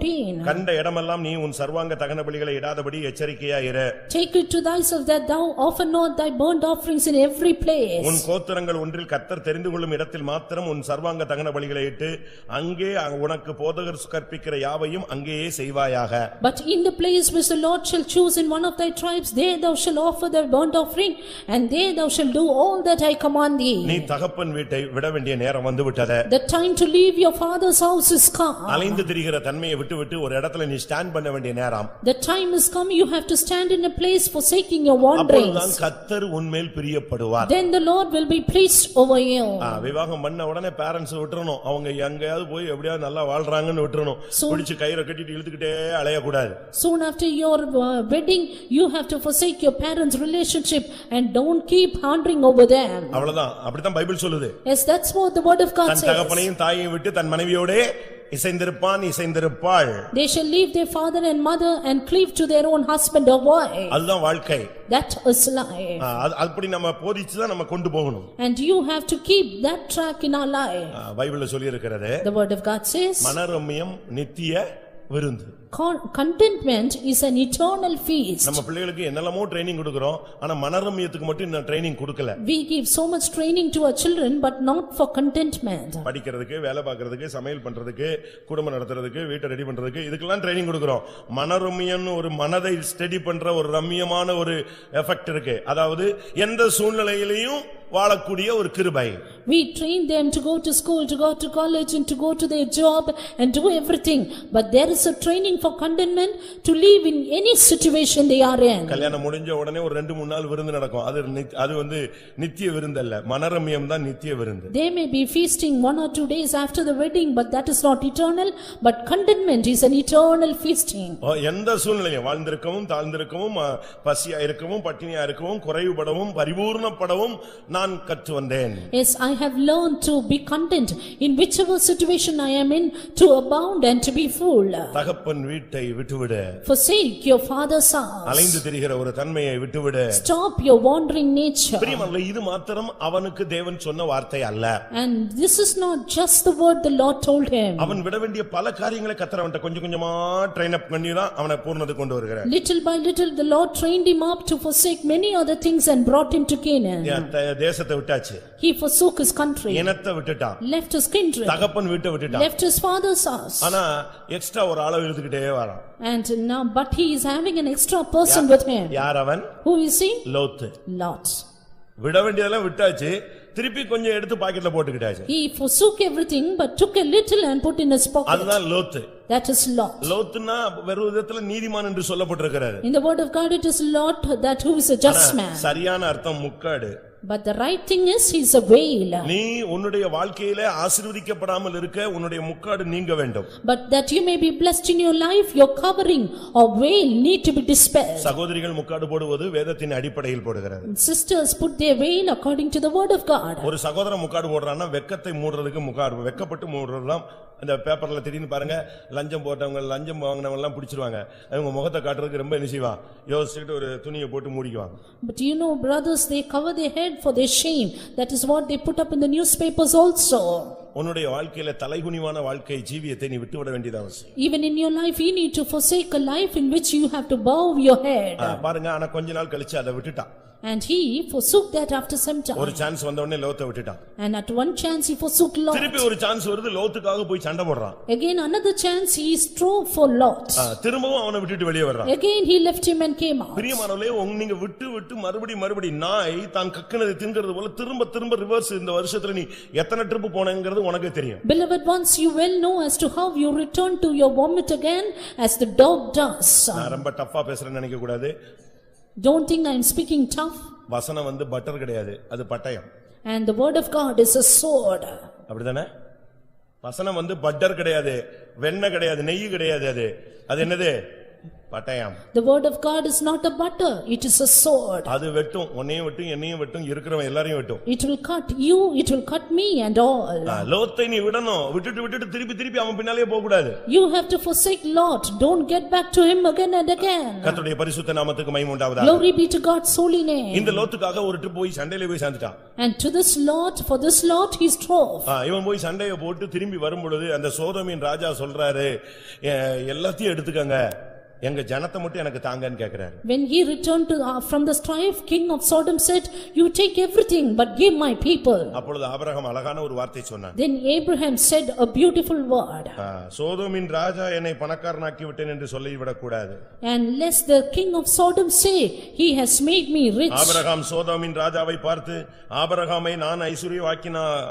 கண்ட இடமெல்லாம் நீ உன் சர்வாங்க தகன பலிகளை இடாதபடி எச்சரிக்கையாய் இரு. Take it to thyself that thou offer not thy burnt offerings in every place. உன் கோத்திரங்கள் ஒன்றில் கர்த்தர் தெரிந்து கொள்ளும் இடத்தில் மாத்திரம் உன் சர்வாங்க தகன பலிகளை இட்டு அங்கே உனக்கு போதகர் கற்பிக்கிற யாவையும் அங்கேயே செய்வாயாக. But in the place which the Lord shall choose in one of thy tribes, there thou shalt offer thy burnt offering, and there thou shalt do all that I command thee. நீ தகப்பன் வீட்டை விட வேண்டிய நேரம் வந்து விட்டது. The time to leave your father's house is come. அலைந்து திரிகிற தன்மையை விட்டு ஒரு இடத்துல நீ ஸ்டாண்ட் பண்ண வேண்டிய நேரம். The time is come, you have to stand in a place forsaking your wanderings. அப்பொழுதுதான் கர்த்தர் உன்மேல் பிரியப்படுவார். Then the Lord will be pleased over you. விவாகம் பண்ண உடனே பேரண்ட்ஸ் விட்டுறணும். அவங்க எங்கயாவது போய் எப்படியாவது நல்லா வாழ்றாங்கன்னு விட்டுறணும். பிடிச்சு கயிறை கட்டிட்டு இழுத்துக்கிட்டே அலைய கூடாது. Soon after your wedding, you have to forsake your parents' relationship and don't keep wandering over them. அவ்வளவுதான். அப்படிதான் பைபிள் சொல்லுது. Yes, that's what the word of God says. தன் தகப்பனையும் தாயையும் விட்டு தன் மனைவியோடே இசைந்திருப்பாள். They shall leave their father and mother and cleave to their own husband or wife. அதுதான் வாழ்க்கை. That is life. அப்படி நம்ம போதிச்சு தான் நம்ம கொண்டு போகணும். And you have to keep that track in our life. பைபிள்ல சொல்லி இருக்கிறது. The word of God says, மனரம்யம் நித்திய விருந்து. Contentment is an eternal feast. நம்ம பிள்ளைகளுக்கு என்னெல்லாமோ ட்ரெய்னிங் கொடுக்கிறோம், ஆனா மனரம்யத்துக்கு மட்டும் இன்னும் ட்ரெய்னிங் கொடுக்கல. We give so much training to our children but not for contentment. படிக்கிறதுக்கு, வேலை பார்க்கிறதுக்கு, சமையல் பண்றதுக்கு, குடும்பம் நடத்துறதுக்கு, வீட்டை ரெடி பண்றதுக்கு இதுக்கெல்லாம் ட்ரெய்னிங் கொடுக்கிறோம். மனரம்யம்னு ஒரு மனதை ஸ்டடி பண்ற ஒரு ரம்மியமான ஒரு எஃபெக்ட் இருக்கு. அதாவது எந்த சூழ்நிலையிலையும் வாழக்கூடிய ஒரு கிருபை. We train them to go to school, to go to college and to go to their job and do everything, but there is a training for contentment to live in any situation they are in. கல்யாணம் முடிஞ்ச உடனே ஒரு 2-3 நாள் விருந்து நடக்கும். அது நித்திய விருந்து அல்ல, மனரம்யம் தான் நித்திய விருந்து. They may be feasting 1 or 2 days after the wedding, but that is not eternal, but contentment is an eternal feasting. எந்த சூழ்நிலையும் வாழ்ந்திருக்கவும் தாழ்ந்திருக்கவும் பசியா இருக்கவும் பட்டினியா இருக்கவும் குறைவுபடவும் பரிபூர்ணப்படவும் நான் கற்று வந்தேன். Yes, I have learned to be content in whichever situation I am in, to abound and to be full. தகப்பன் வீட்டை விட்டுவிடு. Forsake your father's house. அலைந்து திரிகிற ஒரு தன்மையை விட்டுவிடு. Stop your wandering nature. பிரியமானவர்களே, இது மாத்திரம் அவனுக்கு தேவன் சொன்ன வார்த்தை அல்ல. And this is not just the word the Lord told him. அவன் விட வேண்டிய பல காரியங்களை கர்த்தர் அவன்ட்ட கொஞ்சம் கொஞ்சமா ட்ரெயின் அப் பண்ணி தான் அவனை பூர்ணத்துக்கு கொண்டு வருகிறார். Little by little the Lord trained him up to forsake many other things and brought him to Canaan. தேசத்தை விட்டாச்சு, He forsook his country, இனத்தை விட்டுட்டான், left his kindred, தகப்பன் வீட்டை விட்டுட்டான். left his father's house. ஆனா எக்ஸ்ட்ரா ஒரு ஆளை இழுத்துக்கிட்டே வரான். And now, but he is having an extra person with him. யார் அவன்? Who is he? Lot. Lot. விட வேண்டியதெல்லாம் விட்டாச்சு, திருப்பி கொஞ்சம் எடுத்து பாக்கெட்ல போட்டுக்கிட்டாச்சு. He forsook everything but took a little and put in his pocket. அதுதான் லோத்து. That is Lot. லோத்துனா வேறு விதத்துல நீதிமான் என்று சொல்லப்பட்டிருக்கிறார். In the word of God it is Lot that who is a just man. சரியான அர்த்தம் முக்காடு. But the right thing is he is a veil. நீ உன்னுடைய வாழ்க்கையிலே ஆசீர்வதிக்கப்படாமல் இருக்க உன்னுடைய முக்காடு நீங்க வேண்டும். But that you may be blessed in your life, your covering or veil need to be dispelled. சகோதரிகள் முக்காடு போடுவது வேதத்தின் அடிப்படையில் போடுகிறது. Sisters put their veil according to the word of God. ஒரு சகோதரன் முக்காடு போடுறான்னா வெக்கத்தை மூடுறதுக்கு முக்காடு, வெக்கப்பட்டு மூடுறதுதான். அந்த பேப்பர்ல திடீர்னு பாருங்க, லஞ்சம் போட்டவங்க லஞ்சம் வாங்கினவங்க எல்லாம் பிடிச்சிருவாங்க. அவங்க முகத்தை காட்டுறதுக்கு ரொம்ப என்ன செய்வா, யோசிச்சுட்டு ஒரு துணியை போட்டு மூடிக்குவாங்க. But you know brothers, they cover their head for their shame. That is what they put up in the newspapers also. உன்னுடைய வாழ்க்கையில தலைகுனிவான வாழ்க்கை ஜீவியத்தை நீ விட்டுவிட வேண்டியது அவசியம். Even in your life you need to forsake a life in which you have to bow your head. பாருங்க, ஆனா கொஞ்ச நாள் கழிச்சு அதை விட்டுட்டான். And he forsook that after some time. ஒரு சான்ஸ் வந்த உடனே லோத்தை விட்டுட்டான். And at one chance he forsook Lot. திருப்பி ஒரு சான்ஸ் வருது, லோத்துக்காக போய் சண்டை போடுறான். Again another chance he strove for Lot. திரும்பவும் அவனை விட்டுட்டு வெளியே வர்றான். Again he left him and came out. பிரியமானவர்களே, நீங்க விட்டு மறுபடி நாய் தான் கக்கினதை தின்கிறது போல திரும்ப ரிவர்ஸ் இந்த வருஷத்துல நீ எத்தனை ட்ரிப் போனேங்கிறது உனக்கே தெரியும். Beloved, once you well know as to how you return to your vomit again as the dog does. நான் ரொம்ப டஃப்பா பேசுறேன்னு நினைக்க கூடாது. Don't think I am speaking tough. வசனம் வந்து பட்டர் கிடையாது, அது பட்டயம். And the word of God is a sword. அப்படிதானே? வசனம் வந்து பட்டர் கிடையாது, வெண்ணெய் கிடையாது, நெய் கிடையாது. அது என்னது? பட்டயம். The word of God is not a butter, it is a sword. அது வெட்டும், உன்னையும் வெட்டும், என்னையும் வெட்டும், இருக்கிறவன் எல்லாரையும் வெட்டும். It will cut you, it will cut me and all. லோத்தை நீ விடணும், விட்டுட்டு திருப்பி அவன் பின்னாலே போக கூடாது. You have to forsake Lot, don't get back to him again and again. கர்த்தருடைய பரிசுத்த நாமத்துக்கு மகிமை உண்டாவதாக. Glory be to God's holy name. இந்த லோத்துக்காக ஒரு ட்ரிப் போய் சண்டையில போய் சேர்ந்துட்டான். And to this Lot, for this Lot he strove. இவன் போய் சண்டையை போட்டு திரும்பி வரும்பொழுது அந்த சோதோமின் ராஜா சொல்றாரு, எல்லாத்தையும் எடுத்துக்கங்க, எங்க ஜனத்தை மட்டும் எனக்கு தாங்கன்னு கேக்குறாரு. When he returned from the strife, king of Sodom said, you take everything but give my people. அப்பொழுது ஆபிரகாம் அழகான ஒரு வார்த்தை சொன்னான். Then Abraham said a beautiful word. சோதோமின் ராஜா என்னை பணக்காரனாக்கி விட்டேன் என்று சொல்லிவிடக் கூடாது. And lest the king of Sodom say, he has made me rich. Abraham சோதோமின் ராஜாவை பார்த்து, ஆபிரகாமை நான்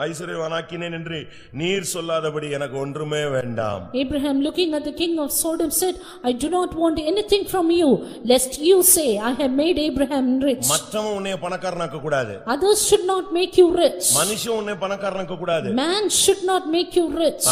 ஐசுரியவானாக்கினேன் என்று நீர் சொல்லாதபடி எனக்கு ஒன்றுமே வேண்டாம். Abraham looking at the king of Sodom said, I do not want anything from you, lest you say, I have made Abraham rich. மற்றவன் உன்னை பணக்காரனாக்க கூடாது. Others should not make you rich. மனுஷன் உன்னை பணக்காரனாக்க கூடாது. Man should not make you rich.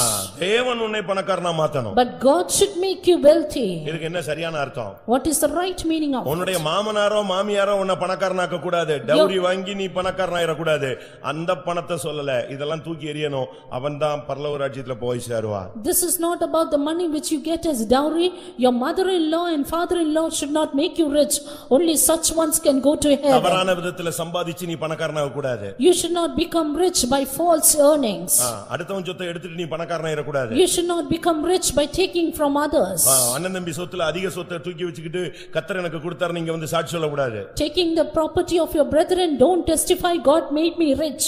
தேவன் உன்னை பணக்காரனா மாத்தணும். But God should make you wealthy. இதுக்கு என்ன சரியான அர்த்தம்? What is the right meaning of it? உன்னுடைய மாமனாரோ மாமியாரோ உன்னை பணக்காரனாக்க கூடாது. டவுரி வாங்கி நீ பணக்காரனாயிர கூடாது. அந்த பணத்தை சொல்லல, இதெல்லாம் தூக்கி எறியணும், அவன்தான் பரலோக ராஜ்யத்துல போய் சேருவான். This is not about the money which you get as dowry. Your mother-in-law and father-in-law should not make you rich. Only such ones can go to heaven. தவறான விதத்துல சம்பாதிச்சு நீ பணக்காரனாக கூடாது. You should not become rich by false earnings. அடுத்தவன் சொத்தை எடுத்துட்டு நீ பணக்காரனாயிர கூடாது. You should not become rich by taking from others. அண்ணன் தம்பி சொத்துல அதிக சொத்தை தூக்கி வச்சுக்கிட்டு கர்த்தர் எனக்கு கொடுத்தாரு நீங்க வந்து சாட்சி சொல்ல கூடாது. Taking the property of your brethren, don't testify God made me rich.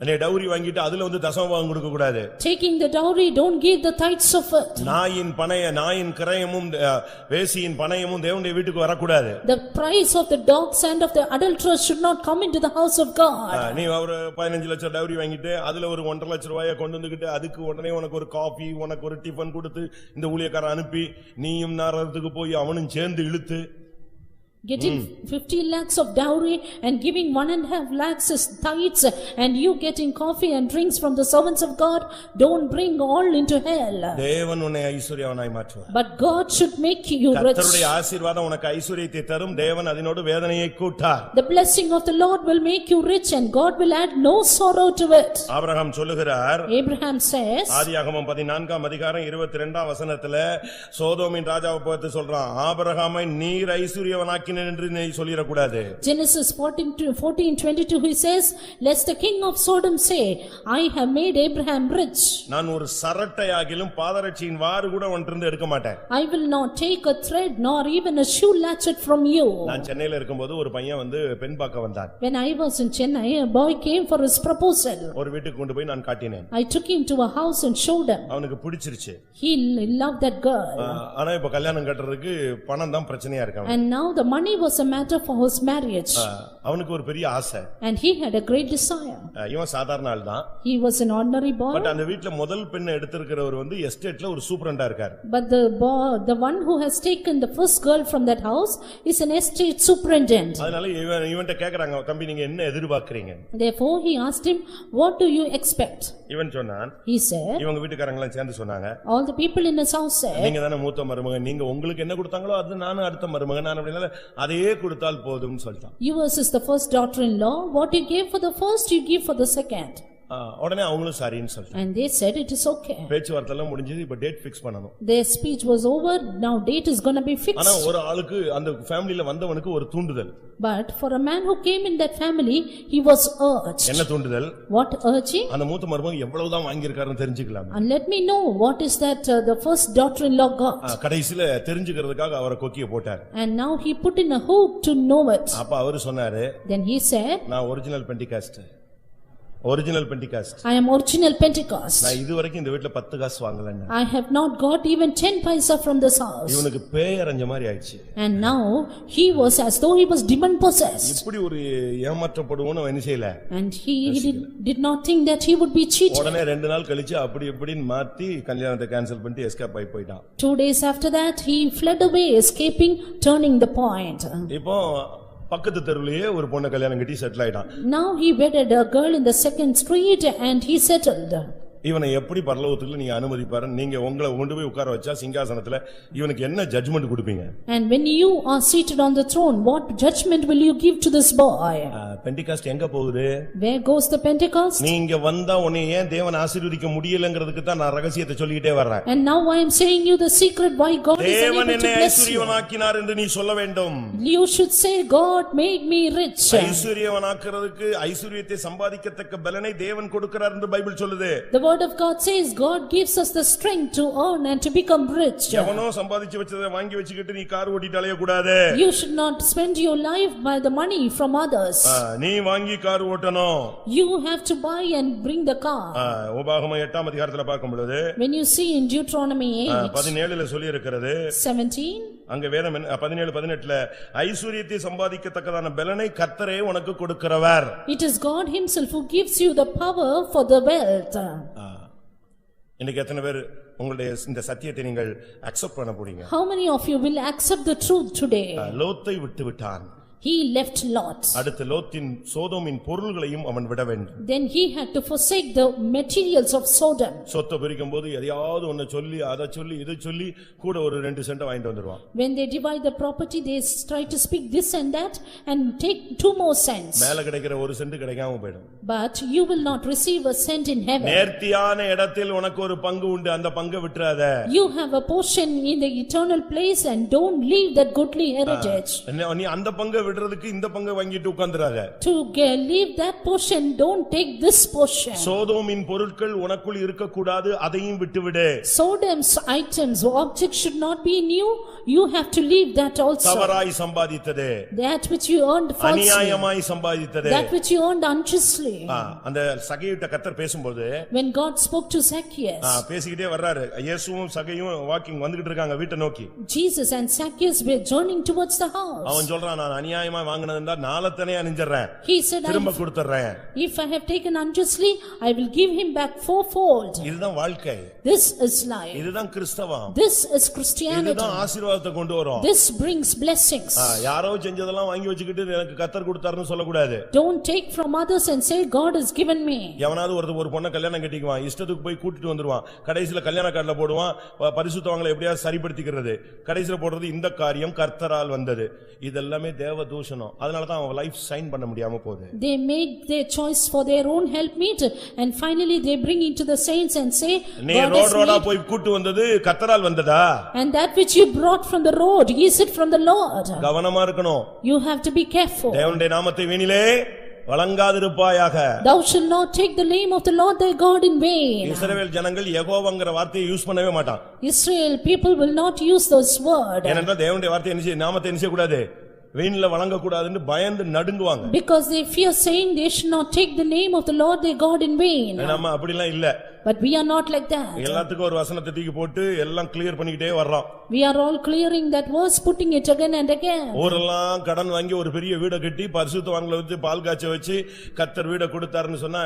நீ டவுரி வாங்கிட்டு அதுல வந்து தசமபாகம் கொடுக்க கூடாது. Taking the dowry, don't give the tithes of it. நாயின் கிரயமும் வேசியின் பணயமும் தேவனுடைய வீட்டுக்கு வர கூடாது. The price of the dogs and of the adulterers should not come into the house of God. நீ ஒரு 15 லட்சம் டவுரி வாங்கிட்டு அதுல ஒரு 1.5 லட்சம் ரூபாயை கொண்டு வந்துக்கிட்டு அதுக்கு உடனே உனக்கு ஒரு காபி உனக்கு ஒரு டிபன் கொடுத்து இந்த ஊழியக்காரன் அனுப்பி நீயும் நாரத்துக்கு போய் அவனும் சேர்ந்து இழுத்து Getting 50 lakhs of dowry and giving 1.5 lakhs as tithes and you getting coffee and drinks from the servants of God, don't bring all into hell. தேவன் உன்னை ஐஸ்வரியவானாய் மாற்றுவார். But God should make you rich. கர்த்தருடைய ஆசீர்வாதம் உனக்கு ஐஸ்வரியத்தை தரும். தேவன் அதனோடு வேதனையை கூட்டார். The blessing of the Lord will make you rich and God will add no sorrow to it. Abraham சொல்லுகிறார், Abraham says, ஆதியாகமம் 14 அதிகாரம் 22 வசனத்துல சோதோமின் ராஜாவை பார்த்து சொல்றான், ஆபிரகாமை நீர் ஐஸ்வரியவானாக்கி ஏற்படுத்தினேன் என்று நீ சொல்லிடக்கூடாது. Genesis 14:22 he says, lest the king of Sodom say, I have made Abraham rich. நான் ஒரு சரட்டையாகிலும் பாதரட்சியின் வாறு கூட ஒன்றிருந்து எடுக்க மாட்டேன். I will not take a thread nor even a shoe latchet from you. நான் சென்னையில இருக்கும்போது ஒரு பையன் வந்து பெண் பார்க்க வந்தான். When I was in Chennai, a boy came for his proposal. ஒரு வீட்டுக்கு கொண்டு போய் நான் காட்டினேன். I took him to a house and showed him. அவனுக்கு பிடிச்சிருச்சு. He loved that girl. ஆனா இப்ப கல்யாணம் கட்டறதுக்கு பணம் தான் பிரச்சனையா இருக்கு. And now the money was a matter for his marriage. அவனுக்கு ஒரு பெரிய ஆசை. And he had a great desire. இவன் சாதாரண ஆள் தான். He was an ordinary boy. But அந்த வீட்ல முதல் பெண்ணை எடுத்துக்கிறவர் வந்து எஸ்டேட்ல ஒரு சூப்பரண்டா இருக்கார். But the one who has taken the first girl from that house is an estate superintendent. அதனால இவன்ட்ட கேக்குறாங்க, தம்பி நீங்க என்ன எதிர்பார்க்கறீங்க? Therefore he asked him, what do you expect? இவன் சொன்னான். He said, இவங்க வீட்டுக்காரங்க எல்லாம் சேர்ந்து சொன்னாங்க, all the people in his house said, நீங்க தான மூத்த மருமகன், நீங்க உங்களுக்கு என்ன கொடுத்தாங்களோ அது நானும் அடுத்த மருமகன், நான் அப்படினால அதையே கொடுத்தால் போதும்னு சொல்லிட்டான். Yours is the first daughter-in-law, what you gave for the first you give for the second. உடனே அவங்களும் சரின்னு சொல்லிட்டாங்க. And they said it is okay. பேச்சுவார்த்தை எல்லாம் முடிஞ்சது, இப்ப டேட் ஃபிக்ஸ் பண்ணனும். Their speech was over, now date is going to be fixed. ஆனா ஒரு ஆளுக்கு அந்த ஃபேமிலில வந்தவனுக்கு ஒரு தூண்டுதல். But for a man who came in that family, he was urged. என்ன தூண்டுதல்? What urging? அந்த மூத்த மருமகன் எவ்வளவு தான் வாங்கி இருக்காருன்னு தெரிஞ்சுக்கலாம். And let me know what is that the first daughter-in-law got. கடைசில தெரிஞ்சுக்கிறதுக்காக அவரை கொக்கிய போட்டார். And now he put in a hook to know it. அப்ப அவர் சொன்னாரு, Then he said, நான் original Pentecost. Original Pentecost. I am original Pentecost. நான் இதுவரைக்கும் இந்த வீட்ல 10 காசு வாங்கலன்னு. I have not got even 10 paisa from this house. இவனுக்கு பேய் அரஞ்ச மாதிரி ஆயிடுச்சு. And now he was as though he was demon possessed. இப்படி ஒரு ஏமாற்றப்படுவோன்னு அவன் செய்யல. And he did not think that he would be cheated. உடனே 2 நாள் கழிச்சு அப்படி இப்படின்னு மாத்தி கல்யாணத்தை கேன்சல் பண்ணிட்டு எஸ்கேப் ஆகி போய்ட்டான். 2 days after that he fled away, escaping, turning the point. இப்போ பக்கத்து தெருவிலேயே ஒரு பொண்ணை கல்யாணம் கட்டி செட்டில் ஆயிட்டான். Now he wedded a girl in the second street and he settled. இவனை எப்படி பரலோகத்துக்கு நீங்க அனுமதிப்பாரு? நீங்க உங்களை கொண்டு போய் உட்கார வச்சா சிங்காசனத்துல இவனுக்கு என்ன ஜட்ஜ்மென்ட் கொடுப்பீங்க? And when you are seated on the throne, what judgment will you give to this boy? Pentecost எங்க போகுது? Where goes the Pentecost? நீங்க வந்தா உன்னை ஏன் தேவன் ஆசீர்வதிக்க முடியலங்கிறதுக்கு தான் நான் ரகசியத்தை சொல்லிட்டே வரேன். And now I am saying you the secret why God is able தேவன் to என்னை bless you. ஐஸ்வரியவனாக்கினார் என்று நீ சொல்ல வேண்டும். You should say God made me rich. ஐஸ்வரியவனாக்குறதுக்கு ஐஸ்வரியத்தை சம்பாதிக்கத்தக்க பலனை தேவன் கொடுக்கிறார் என்று பைபிள் சொல்லுது. The word of God says God gives us the strength to earn and to become rich. எவனோ சம்பாதிச்சு வச்சதை வாங்கி வச்சிட்டு நீ கார் ஓட்டிட்டு அலைய கூடாது. You should not spend your life by the money from others. நீ வாங்கி கார் ஓட்டணும். You have to buy and bring the car. உபாகமம் 8ஆம் அதிகாரத்துல பார்க்கும் பொழுது, when you see in Deuteronomy 8:17ல சொல்லி இருக்கிறது, 17 அங்க வேதம் 17:18ல ஐஸ்வரியத்தை சம்பாதிக்கத்தக்கதான பலனை கர்த்தரே உனக்கு கொடுக்கிறவர். It is God himself who gives you the power for the wealth. இன்னைக்கு எத்தனை பேர் உங்களுடைய இந்த சத்தியத்தை நீங்கள் அக்செப்ட் பண்ண போறீங்க? How many of you will accept the truth today? லோத்தை விட்டு விட்டான். He left Lot. அடுத்து லோத்தின் சோதோமின் பொருள்களையும் அவன் விட வேண்டும். Then he had to forsake the materials of Sodom. சொத்தை பிரிக்கும்போது எதையாவது ஒன்னு சொல்லி அத சொல்லி இத சொல்லி கூட ஒரு 2 சென்ட் வாங்கிட்டு வந்துருவான். When they divide the property, they try to speak this and that and take 2 more cents. மேல கிடைக்கிற 1 சென்ட் கிடைக்காம போய்டும். But you will not receive a cent in heaven. நேர்த்தியான இடத்தில் உனக்கு ஒரு பங்கு உண்டு, அந்த பங்கை விட்டுறாத. You have a portion in the eternal place and don't leave that goodly heritage. நீ அந்த பங்கை விடுறதுக்கு இந்த பங்கை வாங்கிட்டு உட்கார்ந்துறாத. To leave that portion, don't take this portion. சோதோமின் பொருட்கள் உனக்குள் இருக்க கூடாது, அதையும் விட்டுவிடு. Sodom's items or objects should not be in you. You have to leave that also. தவறாய் சம்பாதித்தது, that which you earned falsely, அநியாயமாய் சம்பாதித்தது, that which you earned unjustly. அந்த சகையிட்ட கர்த்தர் பேசும்போது, when God spoke to Zacchaeus, பேசிக்கிட்டே வர்றாரு. இயேசுவும் சகையும் வாக்கிங் வந்துகிட்டு இருக்காங்க வீட்டை நோக்கி. Jesus and Zacchaeus were journeying towards the house. அவன் சொல்றான், நான் அநியாயமா வாங்குனதா நாளத்தனே அணிஞ்சறேன், he said, திரும்ப கொடுத்துறேன். if I have taken unjustly, I will give him back fourfold. இதுதான் வாழ்க்கை. This is life. இதுதான் கிறிஸ்தவம். This is Christianity. இதுதான் ஆசீர்வாதத்தை கொண்டு வரும். This brings blessings. யாரோ செஞ்சதெல்லாம் வாங்கி வச்சிட்டு எனக்கு கர்த்தர் கொடுத்தாருன்னு சொல்ல கூடாது. Don't take from others and say God has given me. எவனாவது ஒரு பொண்ண கல்யாணம் கட்டிக்குவான், இஷ்டத்துக்கு போய் கூட்டிட்டு வந்துருவான், கடைசில கல்யாண கார்டுல போடுவான், பரிசுத்தவங்களை எப்படியாவது சரிப்படுத்திக்கிறது, கடைசில போடுறது இந்த காரியம் கர்த்தரால் வந்தது. இதெல்லாமே தேவ தூஷணம். அதனாலதான் அவன் லைஃப் சைன் பண்ண முடியாம போகுது. They make their choice for their own helpmeet and finally they bring into the saints and say, நீ ரோடா போய் கூட்டி வந்தது கர்த்தரால் வந்ததா? And that which you brought from the road, is it from the Lord? கவனமா இருக்கணும். You have to be careful. தேவனுடைய நாமத்தை வீணிலே வழங்காதிருப்பாயாக. Thou shalt not take the name of the Lord thy God in vain. இஸ்ரவேல் ஜனங்கள் யெகோவாங்கற வார்த்தையை use பண்ணவே மாட்டான். Israel people will not use those word. ஏனென்றால் தேவனுடைய வார்த்தையை என்ன செய்ய நாமத்தை என்ன செய்ய கூடாது, வீணில வழங்க கூடாதுன்னு பயந்து நடுங்குவாங்க. Because they fear saying they should not take the name of the Lord their God in vain. நாம அப்படிலாம் இல்ல. But we are not like that. எல்லாத்துக்கும் ஒரு வசனத்தை தூக்கி போட்டு எல்லாம் கிளியர் பண்ணிக்கிட்டே வர்றோம். We are all clearing that verse, putting it again and again. ஊரெல்லாம் கடன் வாங்கி ஒரு பெரிய வீட கட்டி பரிசுத்தவான்களை வச்சு பால் காய்ச்ச வச்சு கர்த்தர் வீட கொடுத்தாருன்னு சொன்னா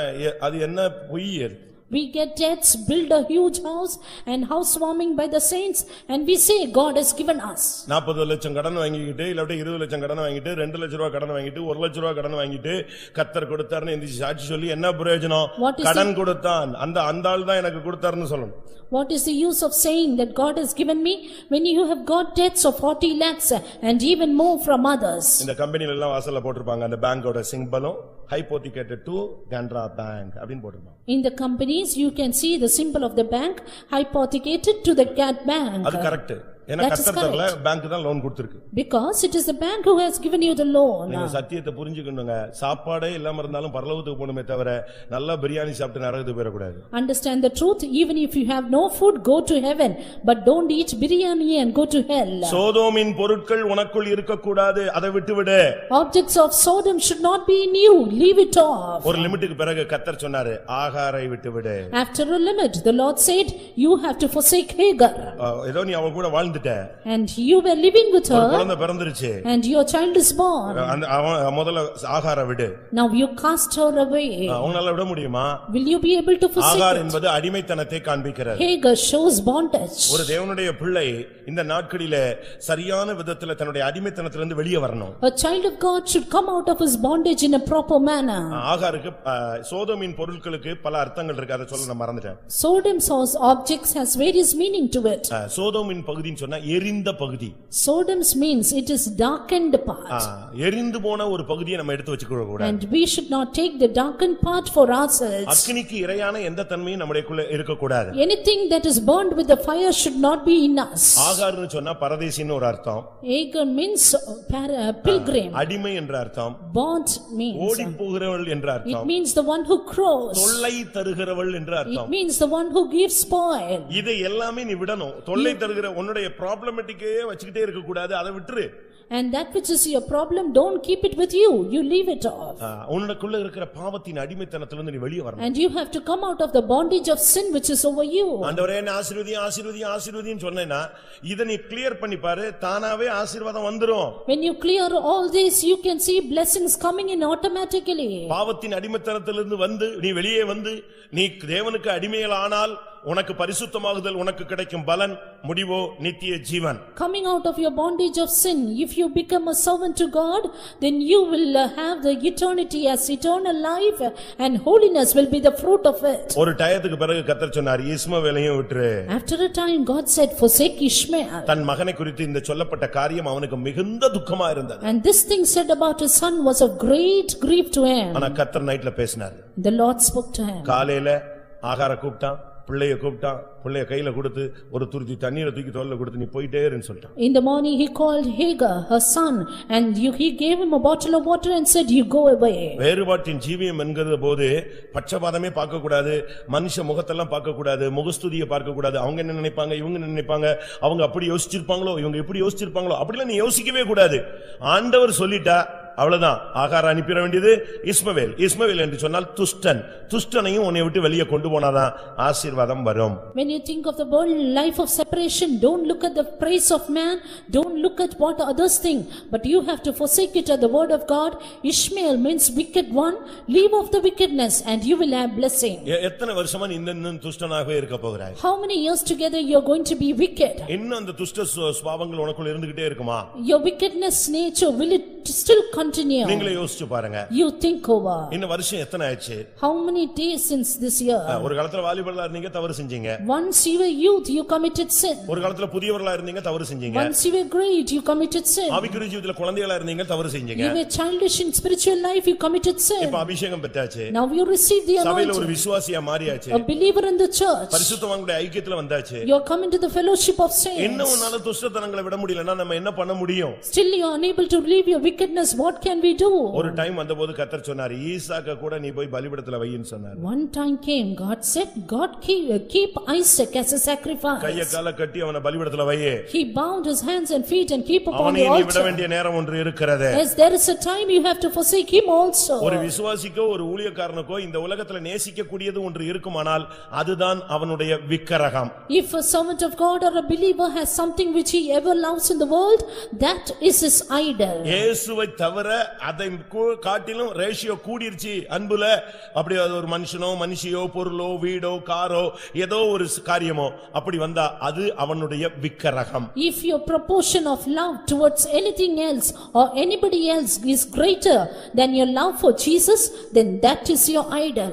அது என்ன பொய்? We get debts, build a huge house and housewarming by the saints and we say God has given us. 40 லட்சம் கடன் வாங்கிட்டு இல்ல 20 லட்சம் கடன் வாங்கிட்டு 2 லட்சம் ரூபாய் கடன் வாங்கிட்டு 1 லட்சம் ரூபாய் கடன் வாங்கிட்டு கர்த்தர் கொடுத்தாருன்னு இந்த சாட்சி சொல்லி என்ன பிரயோஜனம்? கடன் கொடுத்தான் அந்த ஆள் தான் எனக்கு கொடுத்தாருன்னு சொல்லணும். What is the use of saying that God has given me when you have got debts of 40 lakhs and even more from others? இந்த கம்பெனில எல்லாம் வாசல்ல போட்டுருப்பாங்க அந்த பேங்கோட சிம்பலும் hypothecated to Canara Bank அப்படினு போட்டுருப்பாங்க. In the companies you can see the symbol of the bank hypothecated to the Cat Bank. அது கரெக்ட். ஏன்னா கர்த்தர் தரல, பேங்க் தான் லோன் கொடுத்திருக்கு. Because it is the bank who has given you the loan. நீங்க சத்தியத்தை புரிஞ்சுக்கணுங்க. சாப்பாடே இல்லாம இருந்தாலும் பரலோகத்துக்கு போணுமே தவிர நல்ல பிரியாணி சாப்பிட்டு நரகத்துக்கு போற கூடாது. Understand the truth, even if you have no food, go to heaven, but don't eat biryani and go to hell. சோதோமின் பொருட்கள் உனக்குள் இருக்க கூடாது, அதை விட்டு விடு. Objects of Sodom should not be in you, leave it off. ஒரு லிமிட்டுக்கு பிறகு கர்த்தர் சொன்னாரு ஆகாரை விட்டு விடு. After a limit, the Lord said, you have to forsake Hagar. ஏதோ நீ அவ கூட வாழ்ந்துட்ட. And you were living with her. குழந்தை பிறந்துருச்சு. And your child is born. முதல்ல ஆகாரை விடு. Now you cast her away. அவங்களால விட முடியுமா? Will you be able to forsake? ஆகார் என்பது அடிமைத்தனத்தை காண்பிக்கிறது. Hagar shows bondage. ஒரு தேவனுடைய பிள்ளை இந்த நாட்களிலே சரியான விதத்துல தன்னுடைய அடிமைத்தனத்திலிருந்து வெளியே வரணும். A child of God should come out of his bondage in a proper manner. ஆகாருக்கு சோதோமின் பொருட்களுக்கு பல அர்த்தங்கள் இருக்கு, அதை சொல்ல நான் மறந்துட்டேன். Sodom's objects has various meaning to it. சோதோமின் பகுதின்னு சொன்னா எரிந்த பகுதி. Sodom's means it is darkened part. எரிந்து போன ஒரு பகுதியை நம்ம எடுத்து வச்சுக்க கூடாது. And we should not take the darkened part for ourselves. அக்கினிக்கு இரையான எந்த தன்மையும் நம்மளுக்குள்ள இருக்க கூடாது. Anything that is burned with the fire should not be in us. ஆகார்னு சொன்னா பரதேசின்னு ஒரு அர்த்தம். Hagar means pilgrim. அடிமை என்ற அர்த்தம். Bond means ஓடி போகிறவள் என்ற அர்த்தம். it means the one who crows. தொல்லை தருகிறவள் என்ற அர்த்தம். It means the one who gives spoil. இது எல்லாமே நீ விடணும். தொல்லை தருகிற உன்னுடைய ப்ராப்ளமேட்டிக்கே வச்சிட்டே இருக்க கூடாது, அதை விட்டுரு. And that which is your problem, don't keep it with you, you leave it off. உனக்குள்ள இருக்கிற பாவத்தின் அடிமைத்தனத்திலிருந்து நீ வெளியே வரணும். And you have to come out of the bondage of sin which is over you. ஆண்டவரே என்னை ஆசீர்வதின்னு சொன்னேனா இத நீ கிளியர் பண்ணி பாரு, தானாவே ஆசீர்வாதம் வந்துரும். When you clear all this, you can see blessings coming in automatically. பாவத்தின் அடிமைத்தனத்திலிருந்து வந்து நீ வெளியே வந்து நீ தேவனுக்கு அடிமையானால் உனக்கு பரிசுத்தமாகுதல், உனக்கு கிடைக்கும் பலன், முடிவோ நித்திய ஜீவன். Coming out of your bondage of sin, if you become a servant to God, then you will have the eternity as eternal life and holiness will be the fruit of it. ஒரு டயத்துக்கு பிறகு கர்த்தர் சொன்னார் இஸ்மவேலையும் விட்டுரு. After a time God said forsake Ishmael. தன் மகனை குறித்து இந்த சொல்லப்பட்ட காரியம் அவனுக்கு மிகுந்த துக்கமா இருந்தது. And this thing said about his son was of great grief to him. ஆனா கர்த்தர் நைட்ல பேசினார். The Lord spoke to him. காலையில ஆகார கூப்பிட்டான், பிள்ளைய கூப்பிட்டான், பிள்ளைய கையில கொடுத்து ஒரு துருத்தி தண்ணீரை தூக்கி தோல்ல கொடுத்து நீ போயிட்டே இருன்னு சொல்லிட்டான். In the morning he called Hagar her son and he gave him a bottle of water and said you go away. வேறுபாட்டின் ஜீவியம் என்கிற போது பட்சபாதமே பார்க்க கூடாது, மனுஷ முகத்தெல்லாம் பார்க்க கூடாது, முகஸ்துதியை பார்க்க கூடாது. அவங்க என்ன நினைப்பாங்க, இவங்க என்ன நினைப்பாங்க, அவங்க அப்படி யோசிச்சிருப்பாங்களோ இவங்க இப்படி யோசிச்சிருப்பாங்களோ அப்படிலாம் நீ யோசிக்கவே கூடாது. ஆண்டவர் சொல்லிட்டா அவ்வளவுதான். ஆகார அனுப்பிட வேண்டியது இஸ்மவேல். இஸ்மவேல் என்று சொன்னால் துஷ்டன். துஷ்டனையும் உன்னை விட்டு வெளியே கொண்டு போனாதான் ஆசீர்வாதம் வரும். When you think of the world life of separation, don't look at the praise of man, don't look at what others think, but you have to forsake it at the word of God. Ishmael means wicked one, leave off the wickedness and you will have blessing. எத்தனை வருஷமா நீ இந்த துஷ்டனாகவே இருக்க போகிறாய்? How many years together you are going to be wicked? இன்னும் அந்த துஷ்ட சுபாவங்கள் உனக்குள்ள இருந்துகிட்டே இருக்குமா? Your wickedness nature will it still continue. நீங்களே யோசிச்சு பாருங்க. You think over. இன்னும் வருஷம் எத்தனை ஆச்சு? How many days since this year? ஒரு காலத்துல வாலிபர்களா இருந்தீங்க, தவறு செஞ்சீங்க. Once you were youth, you committed sin. ஒரு காலத்துல புதியவர்களா இருந்தீங்க, தவறு செஞ்சீங்க. Once you were great, you committed sin. ஆவிக்குரிய ஜீவிதத்துல குழந்தைகளா இருந்தீங்க, தவறு செஞ்சீங்க. You were childish in spiritual life, you committed sin. இப்ப அபிஷேகம் பெற்றாச்சு. Now you receive the சபையில ஒரு anointing. விசுவாசியா மாறியாச்சு. A believer in the church. பரிசுத்தவான்களுடைய ஐக்கியத்துல வந்தாச்சு. You are coming to the fellowship of saints. இன்னும் உன்னால துஷ்டத்தனங்களை விட முடியலன்னா நம்ம என்ன பண்ண முடியும்? Still you are unable to leave your wickedness. What can we do? ஒரு டைம் வந்தபோது கர்த்தர் சொன்னார், ஈசாக்க கூட நீ போய் பலிபீடத்துல வைன்னு சொன்னார். One time came, God said, God keep Isaac as a sacrifice. கைய கால கட்டி அவனை பலிபீடத்துல வையே. He bound his hands and feet and keep upon the அவனை நீ விட altar. வேண்டிய நேரம் ஒன்று இருக்கிறது. As there is a time you have to forsake him also. ஒரு விசுவாசிக்கோ ஒரு ஊழியக்காரனுக்கோ இந்த உலகத்துல நேசிக்க கூடியது ஒன்று இருக்குமானால் அதுதான் அவனுடைய விக்கிரகம். If a servant of God or a believer has something which he ever loves in the world, that is his idol. இயேசுவை தவிர அதை காட்டிலும் ரேஷியோ கூடிருச்சு அன்புல. அப்படி அது ஒரு மனுஷனோ மனுஷியோ பொருளோ வீடோ காரோ ஏதோ ஒரு காரியமோ அப்படி வந்தா அது அவனுடைய விக்கிரகம். If your proportion of love towards anything else or anybody else is greater than your love for Jesus, then that is your idol.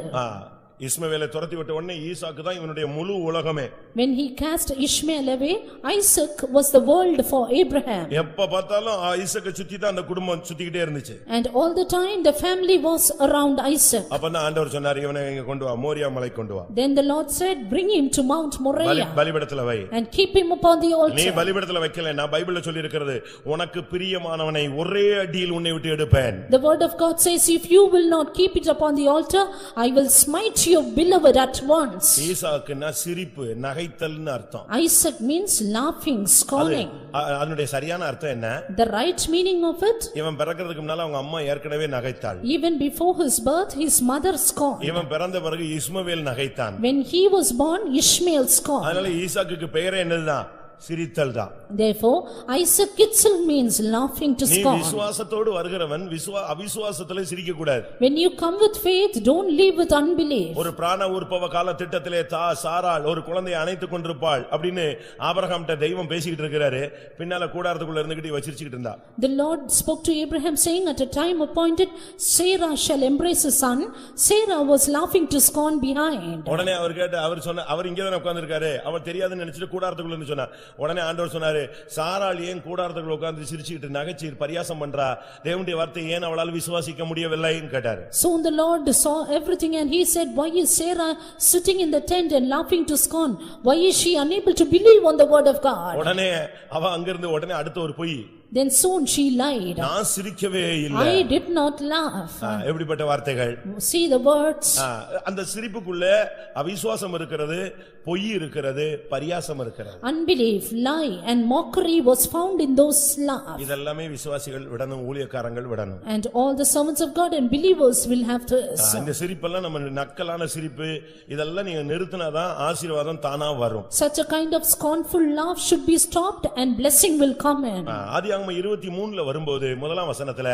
இஸ்மவேலை துரத்தி விட்ட உடனே ஈசாக்கு தான் இவனுடைய முழு உலகமே. When he cast Ishmael away, Isaac was the world for Abraham. எப்ப பார்த்தாலும் ஈசாக்கை சுத்தி தான் அந்த குடும்பம் சுத்திக்கிட்டே இருந்துச்சு. And all the time the family was around Isaac. அப்பதான் ஆண்டவர் சொன்னார், இவனை இங்க கொண்டு வா, மோரியா மலை கொண்டு வா. Then the Lord said, bring him to Mount Moriah பலிபீடத்துல why. and keep him upon the altar. நீ பலிபீடத்துல வைக்கல, நான் பைபிள்ல சொல்லி இருக்கிறது, உனக்கு பிரியமானவனை ஒரே அடியில் உன்னை விட்டு எடுப்பேன். The word of God says, if you will not keep it upon the altar, I will smite your beloved at once. ஈசாக்குன்னா சிரிப்பு, நகைத்தல்னு அர்த்தம். Isaac means laughing, scolding. அதனுடைய சரியான அர்த்தம் என்ன? The right meaning of it, இவன் பிறக்கிறதுக்கு முன்னால அவங்க அம்மா ஏற்கனவே நகைத்தாள். even before his birth, his mother scorned. இவன் பிறந்த பிறகு இஸ்மவேல் நகைத்தான். When he was born, Ishmael scorned. அதனால ஈசாக்குக்கு பெயரே என்னதுதான்? சிரித்தல் தான். Therefore, Isaac itself means laughing to நீ scorn. விசுவாசத்தோடு வருகிறவன் அவிசுவாசத்திலே சிரிக்க கூடாது. When you come with faith, don't live with unbelief. ஒரு பிராண உற்பவ கால திட்டத்திலே சாராள் ஒரு குழந்தையை அணைத்துக் கொண்டிருப்பாள் அப்படின்னு ஆபிரகாம்ட்ட தெய்வம் பேசிக்கிட்டு இருக்கிறாரு. பின்னால கூடாரத்துக்குள்ள இருந்துகிட்டு வச்சிருச்சிட்டு இருந்தா. The Lord spoke to Abraham saying, at a time appointed, Sarah shall embrace a son. Sarah was laughing to scorn behind. உடனே அவர் சொன்ன, அவர் இங்கே தான் உட்கார்ந்திருக்காரு, அவர் தெரியாதுன்னு நினைச்சிட்டு கூடாரத்துக்குள்ள இருந்து சொன்னார். உடனே ஆண்டவர் சொன்னாரு, சாராள் ஏன் கூடாரத்துக்குள்ள உட்கார்ந்து சிரிச்சிட்டு நகைச்சு பரியாசம் பண்றா, தேவனுடைய வார்த்தை ஏன் அவளால் விசுவாசிக்க முடியவில்லைன்னு கேட்டாரு. Soon the Lord saw everything and he said, why is Sarah sitting in the tent and laughing to scorn? Why is she unable to believe on the word of God? உடனே அவ அங்கிருந்து உடனே அடுத்த ஒரு பொய். Then soon she lied. நான் சிரிக்கவே இல்ல. I did not laugh. எப்படிப்பட்ட வார்த்தைகள். See the words. அந்த சிரிப்புக்குள்ள அவிசுவாசம் இருக்கிறது, பொய் இருக்கிறது, பரியாசம் இருக்கிறது. Unbelief, lie and mockery was found in those laughs. இதெல்லாம் விசுவாசிகள் விடணும், ஊழியக்காரங்கள் விடணும். And all the servants of God and believers will have this. இந்த சிரிப்பெல்லாம் நம்ம நக்கலான சிரிப்பு, இதெல்லாம் நீங்க நிறுத்தினாதான் ஆசீர்வாதம் தானா வரும். Such a kind of scornful laugh should be stopped and blessing will come in. ஆதியாகமம் 23 வரும்போது முதலாம் வசனத்துல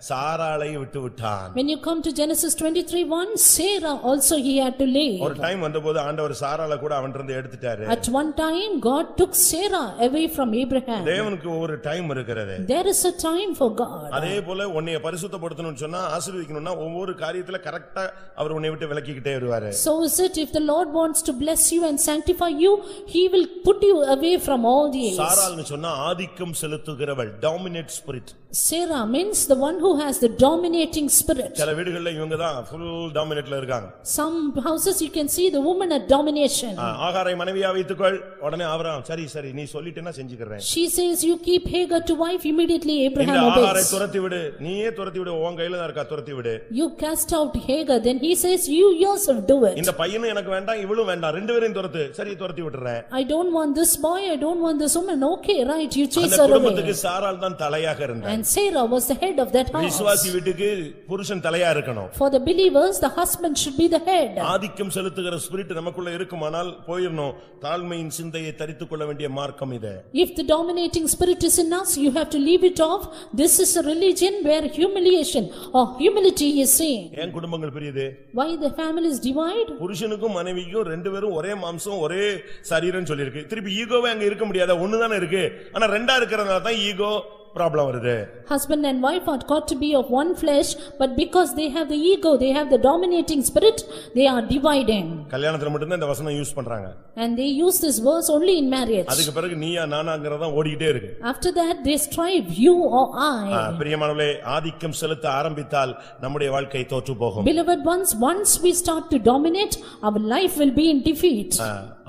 சாராளை விட்டு விட்டான். When you come to Genesis 23:1, Sarah also he had to leave. ஒரு டைம் வந்தபோது ஆண்டவர் சாராளை கூட அவன்கிட்ட எடுத்துட்டாரு. At one time God took Sarah away from Abraham. தேவனுக்கு ஒரு டைம் இருக்கிறது. There is a time for God. அதே போல உன்னை பரிசுத்தப்படுத்தணும்னு சொன்னா, ஆசீர்வதிக்கணும்னா ஒவ்வொரு காரியத்துல கரெக்ட்டா அவர் உன்னை விட்டு விலக்கிக்கிட்டே வருவாரு. So is it, if the Lord wants to bless you and sanctify you, he will put you away from all these. சாராள்னு சொன்னா ஆதிக்கம் செலுத்துகிறவள், dominate spirit. Sarah means the one who has the dominating spirit. சில வீடுகள்ல இவங்க தான் full dominateல இருக்காங்க. Some houses you can see the woman at domination. ஆகாரை மனைவியா வைத்துக்கொள், உடனே ஆபிரகாம் சரி நீ சொல்லிட்டேன்னா செஞ்சுக்கிறேன். She says you keep Hagar to wife, immediately Abraham இந்த ஆகாரை obeys. துரத்தி விடு, நீயே துரத்தி விடு, உன் கையில தான் இருக்கா, துரத்தி விடு. You cast out Hagar, then he says you yourself do it. இந்த பையனும் எனக்கு வேண்டாம், இவளும் வேண்டாம், ரெண்டு பேரையும் துரத்து. சரி துரத்தி விட்டுறேன். I don't want this boy, I don't want this woman. Okay, right, you chase அந்த her away. குடும்பத்துக்கு சாராள் தான் தலையாக இருந்தார். And Sarah was the head of that house. விசுவாசி வீட்டுக்கு புருஷன் தலையா இருக்கணும். For the believers, the husband should be the head. ஆதிக்கம் செலுத்துகிற ஸ்பிரிட் நமக்குள்ள இருக்குமானால் போயிரணும். தாழ்மையின் சிந்தையை தரித்துக் கொள்ள வேண்டிய மார்க்கம் இது. If the dominating spirit is in us, you have to leave it off. This is a religion where humiliation or humility is seen. ஏன் குடும்பங்கள் பிரியுது? Why the families divide? புருஷனுக்கும் மனைவிக்கும் ரெண்டு பேரும் ஒரே மாம்சம் ஒரே சரீரம் சொல்லிருக்கு. திருப்பி ஈகோவே அங்க இருக்க முடியாத, ஒண்ணுதானே இருக்கு. ஆனா ரெண்டா இருக்கிறதுனால தான் ஈகோ ப்ராப்ளம் வருது. Husband and wife are got to be of one flesh, but because they have the ego, they have the dominating spirit, they are dividing. கல்யாணத்துல மட்டும் தான் இந்த வசனம் யூஸ் பண்றாங்க. And they use this verse only in marriage. அதுக்கு பிறகு நீயா நானாங்கறத ஓடிட்டே இருக்கு. After that they strive, you or I. பிரியமானவர்களே, ஆதிக்கம் செலுத்த ஆரம்பித்தால் நம்முடைய வாழ்க்கை தோற்று போகும். Beloved ones, once we start to dominate, our life will be in defeat.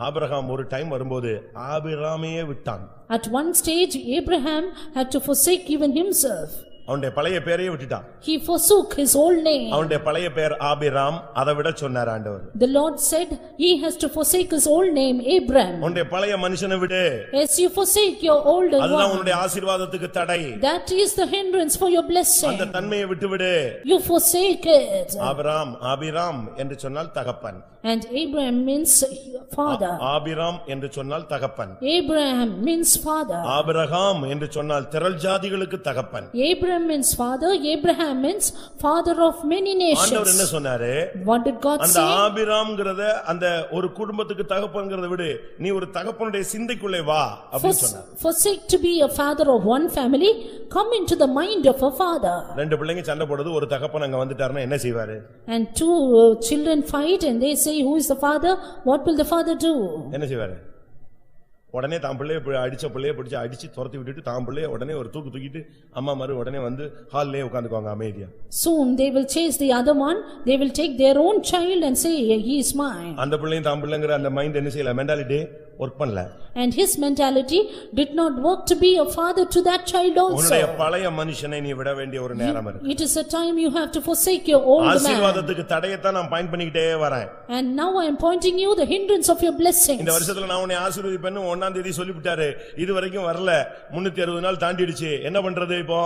Abraham ஒரு டைம் வரும்போது ஆபிராமையே விட்டான். At one stage Abraham had to forsake even himself. அவனுடைய பழைய பெயரையே விட்டுட்டான். He forsook his old name. அவனுடைய பழைய பெயர் ஆபிராம், அதை விட சொன்னார் ஆண்டவர். The Lord said he has to forsake his old name Abram. உன்னுடைய பழைய மனுஷனை விடு. As you forsake your older one. அதுதான் உன்னுடைய ஆசீர்வாதத்துக்கு தடை. That is the hindrance for your blessing. அந்த தன்மையை விட்டு விடு. You forsake it. ஆபிராம் என்று சொன்னால் தகப்பன். And Abraham means father. Abram என்று சொன்னால் தகப்பன். Abraham means father. ஆபிரகாம் என்று சொன்னால் திரள் ஜாதிகளுக்கு தகப்பன். Abraham means father. Abraham means father of many nations. ஆண்டவர் என்ன சொன்னாரு? What did God say? அந்த ஆபிராம்ங்கறத அந்த ஒரு குடும்பத்துக்கு தகப்பன்ங்கறத விடு, நீ ஒரு தகப்பனுடைய சிந்தைக்குள்ளே வா அப்படி சொன்னார். Forsake to be a father of one family, come into the mind of a father. ரெண்டு பிள்ளைங்க சண்டை போடுது, ஒரு தகப்பன் அங்க வந்துட்டாருன்னா என்ன செய்வாரு? And two children fight and they say who is the father? What will the father do? என்ன செய்வாரு? உடனே தான் பிள்ளைய அடிச்ச பிள்ளைய பிடிச்சு அடிச்சு துரத்தி விட்டுட்டு தான் பிள்ளைய உடனே ஒரு தூக்கிட்டு அம்மா மாரு உடனே வந்து ஹால்லே உட்கார்ந்துக்குவாங்க அமைதியா. Soon they will chase the other one, they will take their own child and say he is mine. அந்த பிள்ளையும் தான் பிள்ளைங்கற அந்த மைண்ட் என்ன செய்யல, மெண்டாலிட்டி வர்க் பண்ணல. And his mentality did not work to be a father to that child also. உன்னுடைய பழைய மனுஷனை நீ விட வேண்டிய ஒரு நேரம் இருக்கு. It is a time you have to forsake your old man. ஆசீர்வாதத்துக்கு தடையத்தை நான் பாயிண்ட் பண்ணிட்டே வரேன். And now I am pointing you the hindrance of your blessings. இந்த வருஷத்துல நான் உன்னை ஆசீர்வதிப்பேன்னு 1 ஆம் தேதி சொல்லிவிட்டாரு, இது வரைக்கும் வரல, 360 நாள் தாண்டிடுச்சு, என்ன பண்றது இப்போ?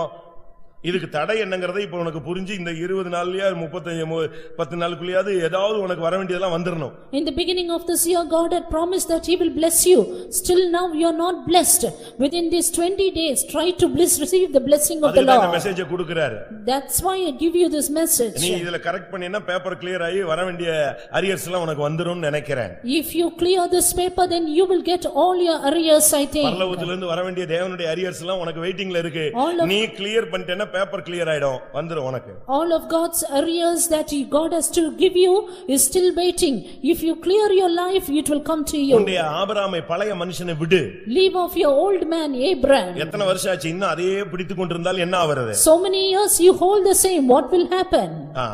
இதுக்கு தடை என்னங்கறதை இப்போ உனக்கு புரிஞ்சு இந்த 20 நாள்லயா 35 10 நாளுக்குள்ளயாவது ஏதாவது உனக்கு வர வேண்டியதெல்லாம் வந்துறணும். In the beginning of this year God had promised that he will bless you. Still now you are not blessed. Within these 20 days try to receive the blessing of the Lord. அதுக்கு message கொடுக்கிறாரு. That's why I give you this message. நீ இதல correct பண்ணினா paper clear ஆகி வர வேண்டிய arrears எல்லாம் உனக்கு வந்துரும்னு நினைக்கிறேன். If you clear this paper then you will get all your arrears, I think. பரலோகத்துல இருந்து வர வேண்டிய தேவனுடைய அரியர்ஸ் எல்லாம் உனக்கு வெயிட்டிங்ல இருக்கு. நீ கிளியர் பண்ணிட்டேனா பேப்பர் கிளியர் ஆயிடும், வந்துரும் உனக்கு. All of God's arrears that God has to give you is still waiting. If you clear your life it will come to you. உன்னுடைய ஆபிரகாமை பழைய மனுஷனை விடு. Leave off your old man Abraham. எத்தனை வருஷம் ஆச்சு இன்னும் அதே பிடித்து கொண்டிருந்தால் என்ன ஆவறது? So many years you hold the same, what will happen?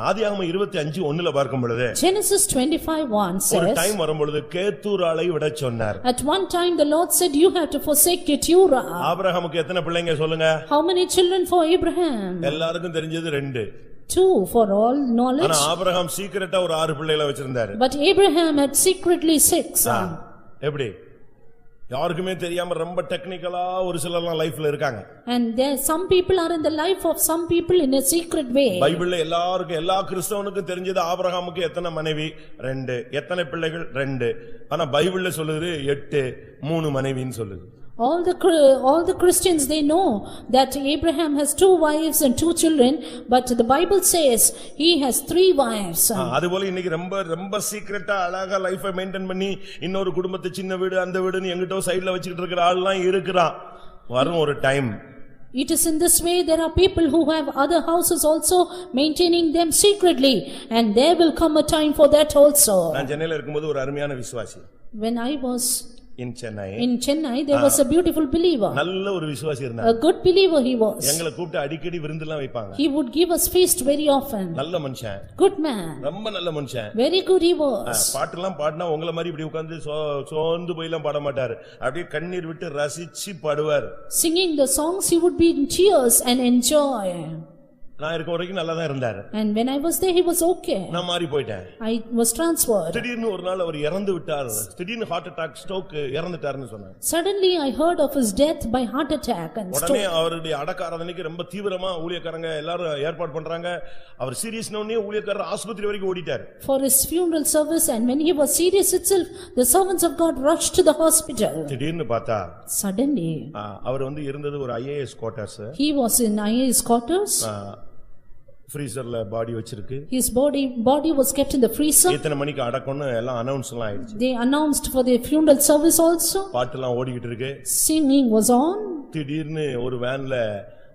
ஆதியாகமம் 25:1ல பார்க்கும் பொழுது Genesis 25:1 says, ஒரு டைம் வரும் பொழுது கேத்தூராளை விட சொன்னார். At one time the Lord said you have to forsake Keturah. ஆபிரகாமுக்கு எத்தனை பிள்ளைங்க சொல்லுங்க? How many children for Abraham? எல்லாருக்கும் தெரிஞ்சது 2. 2 for all knowledge. ஆனா ஆபிரகாம் சீக்ரெட்டா ஒரு 6 பிள்ளைகளை வச்சிருந்தாரு. But Abraham had secretly 6. எப்படி? யாருக்குமே தெரியாம ரொம்ப டெக்னிக்கலா ஒரு சிலர்லாம் லைஃப்ல இருக்காங்க. And there some people are in the life of some people in a secret way. பைபிள்ல எல்லாருக்கும் எல்லா கிறிஸ்தவனுக்கும் தெரிஞ்சது ஆபிரகாமுக்கு எத்தனை மனைவி? 2. எத்தனை பிள்ளைகள்? 2. ஆனா பைபிள்ல சொல்லுது 8, 3 மனைவின்னு சொல்லுது. All the Christians they know that Abraham has 2 wives and 2 children, but the Bible says he has 3 wives. அதுபோல இன்னைக்கு ரொம்ப சீக்ரெட்டா அழகா லைஃபை மெயின்டைன் பண்ணி இன்னொரு குடும்பத்தை சின்ன வீடு அந்த வீடுன்னு எங்கிட்டோ சைடுல வச்சிட்டு இருக்கிற ஆள்லாம் இருக்கிறான். வரும் ஒரு time. It is in this way there are people who have other houses also maintaining them secretly, and there will come a time for that also. நான் சென்னையில இருக்கும்போது ஒரு அருமையான விசுவாசி. When I was in Chennai there was a beautiful believer. நல்ல ஒரு விசுவாசி இருந்தார். A good believer he was. எங்களை கூப்பிட்டு அடிக்கடி விருந்தெல்லாம் வைப்பாங்க. He would give us feast very often. நல்ல மனுஷன். Good man. ரொம்ப நல்ல மனுஷன். Very good he was. பாட்டெல்லாம் பாடினா உங்கள மாதிரி இப்படி உட்கார்ந்து சோர்ந்து போய்லாம் பாட மாட்டார். அப்படியே கண்ணீர் விட்டு ரசிச்சு பாடுவார். Singing the songs he would be in tears and enjoy. நான் இருக்க வரைக்கும் நல்லா தான் இருந்தாரு. And when I was there he was okay. நான் மாறி போயிட்டேன். I was transferred. திடீர்னு ஒரு நாள் அவர் இறந்து விட்டார். திடீர்னு ஹார்ட் அட்டாக் ஸ்ட்ரோக் இறந்துட்டாருன்னு சொன்னாங்க. Suddenly I heard of his death by heart attack and stroke. உடனே அவருடைய அடக்காரதனைக்கு ரொம்ப தீவிரமா ஊழியக்காரங்க எல்லாரும் ஏற்பாடு பண்றாங்க. அவர் சீரியஸ்ன உடனே ஊழியக்காரர் ஆஸ்பத்திரி வரைக்கும் ஓடிட்டார். For his funeral service, and when he was serious itself the servants of God rushed to the hospital. திடீர்னு பார்த்தா suddenly அவர் வந்து இருந்தது ஒரு IAS quarters. He was in IAS quarters. ஃப்ரீசர்ல பாடி வச்சிருக்கு. His body was kept in the freezer. எத்தனை மணிக்கு அடக்கம்னு எல்லாம் அனௌன்ஸ்லாம் ஆயிடுச்சு. They announced for the funeral service also. பாட்டெல்லாம் ஓடிக்கிட்டு இருக்கு. Singing was on. திடீர்னு ஒரு வேன்ல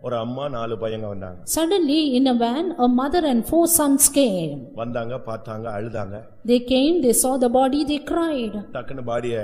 ஒரு அம்மா 4 பையங்க வந்தாங்க. Suddenly in a van, a mother and 4 sons came. வந்தாங்க, பார்த்தாங்க, அழுதாங்க. They came, they saw the body, they cried. டக்குன்னு பாடிய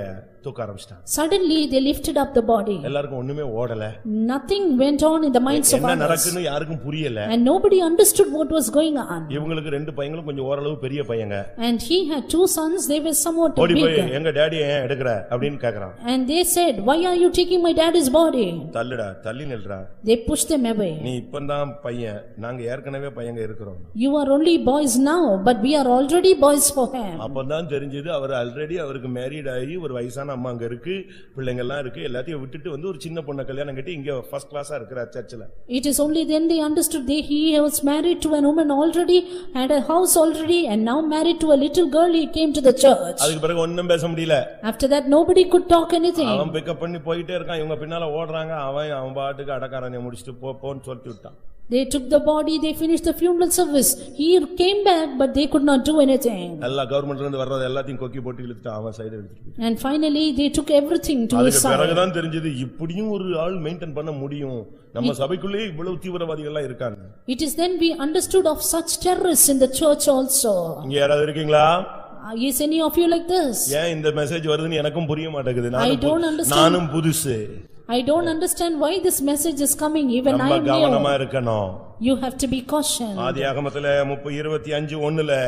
தூக்க ஆரம்பிச்சிட்டாங்க. Suddenly they lifted up the body. எல்லாருக்கும் ஒண்ணுமே ஓடல. Nothing went on in the minds of என்ன others. நடக்குன்னு யாருக்கும் புரியல. And nobody understood what was going on. இவங்களுக்கு 2 பையங்களும் கொஞ்சம் ஓரளவு பெரிய பையங்க. And he had 2 sons, they were somewhat ஓடி போய் big. எங்க டாடி ஏன் எடுக்கற அப்படினு கேக்குறான். And they said, why are you taking my daddy's body? தள்ளுடா, தள்ளி நில்றா. They pushed them away. நீ இப்பதான் பையன், நாங்க ஏற்கனவே பையங்க இருக்கிறோம். You are only boys now, but we are already boys for him. அப்பதான் தெரிஞ்சது அவர் ஆல்ரெடி அவருக்கு மேரிட் ஆகி ஒரு வயசான அம்மா அங்க இருக்கு, பிள்ளைங்க எல்லாம் இருக்கு, எல்லாத்தையும் விட்டுட்டு வந்து ஒரு சின்ன பொண்ண கல்யாணம் கட்டி இங்க ஃபர்ஸ்ட் கிளாஸா இருக்கிற சர்ச்சில். It is only then they understood he was married to a woman already, had a house already, and now married to a little girl. He came to the church. அதுக்கு பிறகு ஒண்ணும் பேச முடியல. After that nobody could talk anything. அவன் pickup பண்ணி போயிட்டே இருக்கான், இவங்க பின்னால ஓடுறாங்க, அவன் பாட்டுக்கு அடக்காரனை முடிச்சிட்டு போன்னு சொல்லிட்டு விட்டான். They took the body, they finished the funeral service. He came back, but they could not do anything. எல்லா கவர்மெண்ட்ல இருந்து வர்றது எல்லாத்தையும் கொக்கி போட்டு இழுத்துட்டு அவன் சைடு எடுத்துட்டு. And finally they took everything to his side. அதுக்கு பிறகு தான் தெரிஞ்சது இப்படியும் ஒரு ஆள் மெயின்டெய்ன் பண்ண முடியும். நம்ம சபைக்குள்ளே இவ்வளவு தீவிரவாதிகள் எல்லாம் இருக்காங்க. It is then we understood of such terrorists in the church also. இங்க யாராவது இருக்கீங்களா? Is any of you like this? ஏன் இந்த மெசேஜ் வருதுன்னு எனக்கும் புரிய மாட்டேங்குது. நானும் புதுசு. I don't understand why this message is coming, even I am new. கவனமா இருக்கணும். You have to be cautious. ஆதியாகமத்திலே 25:1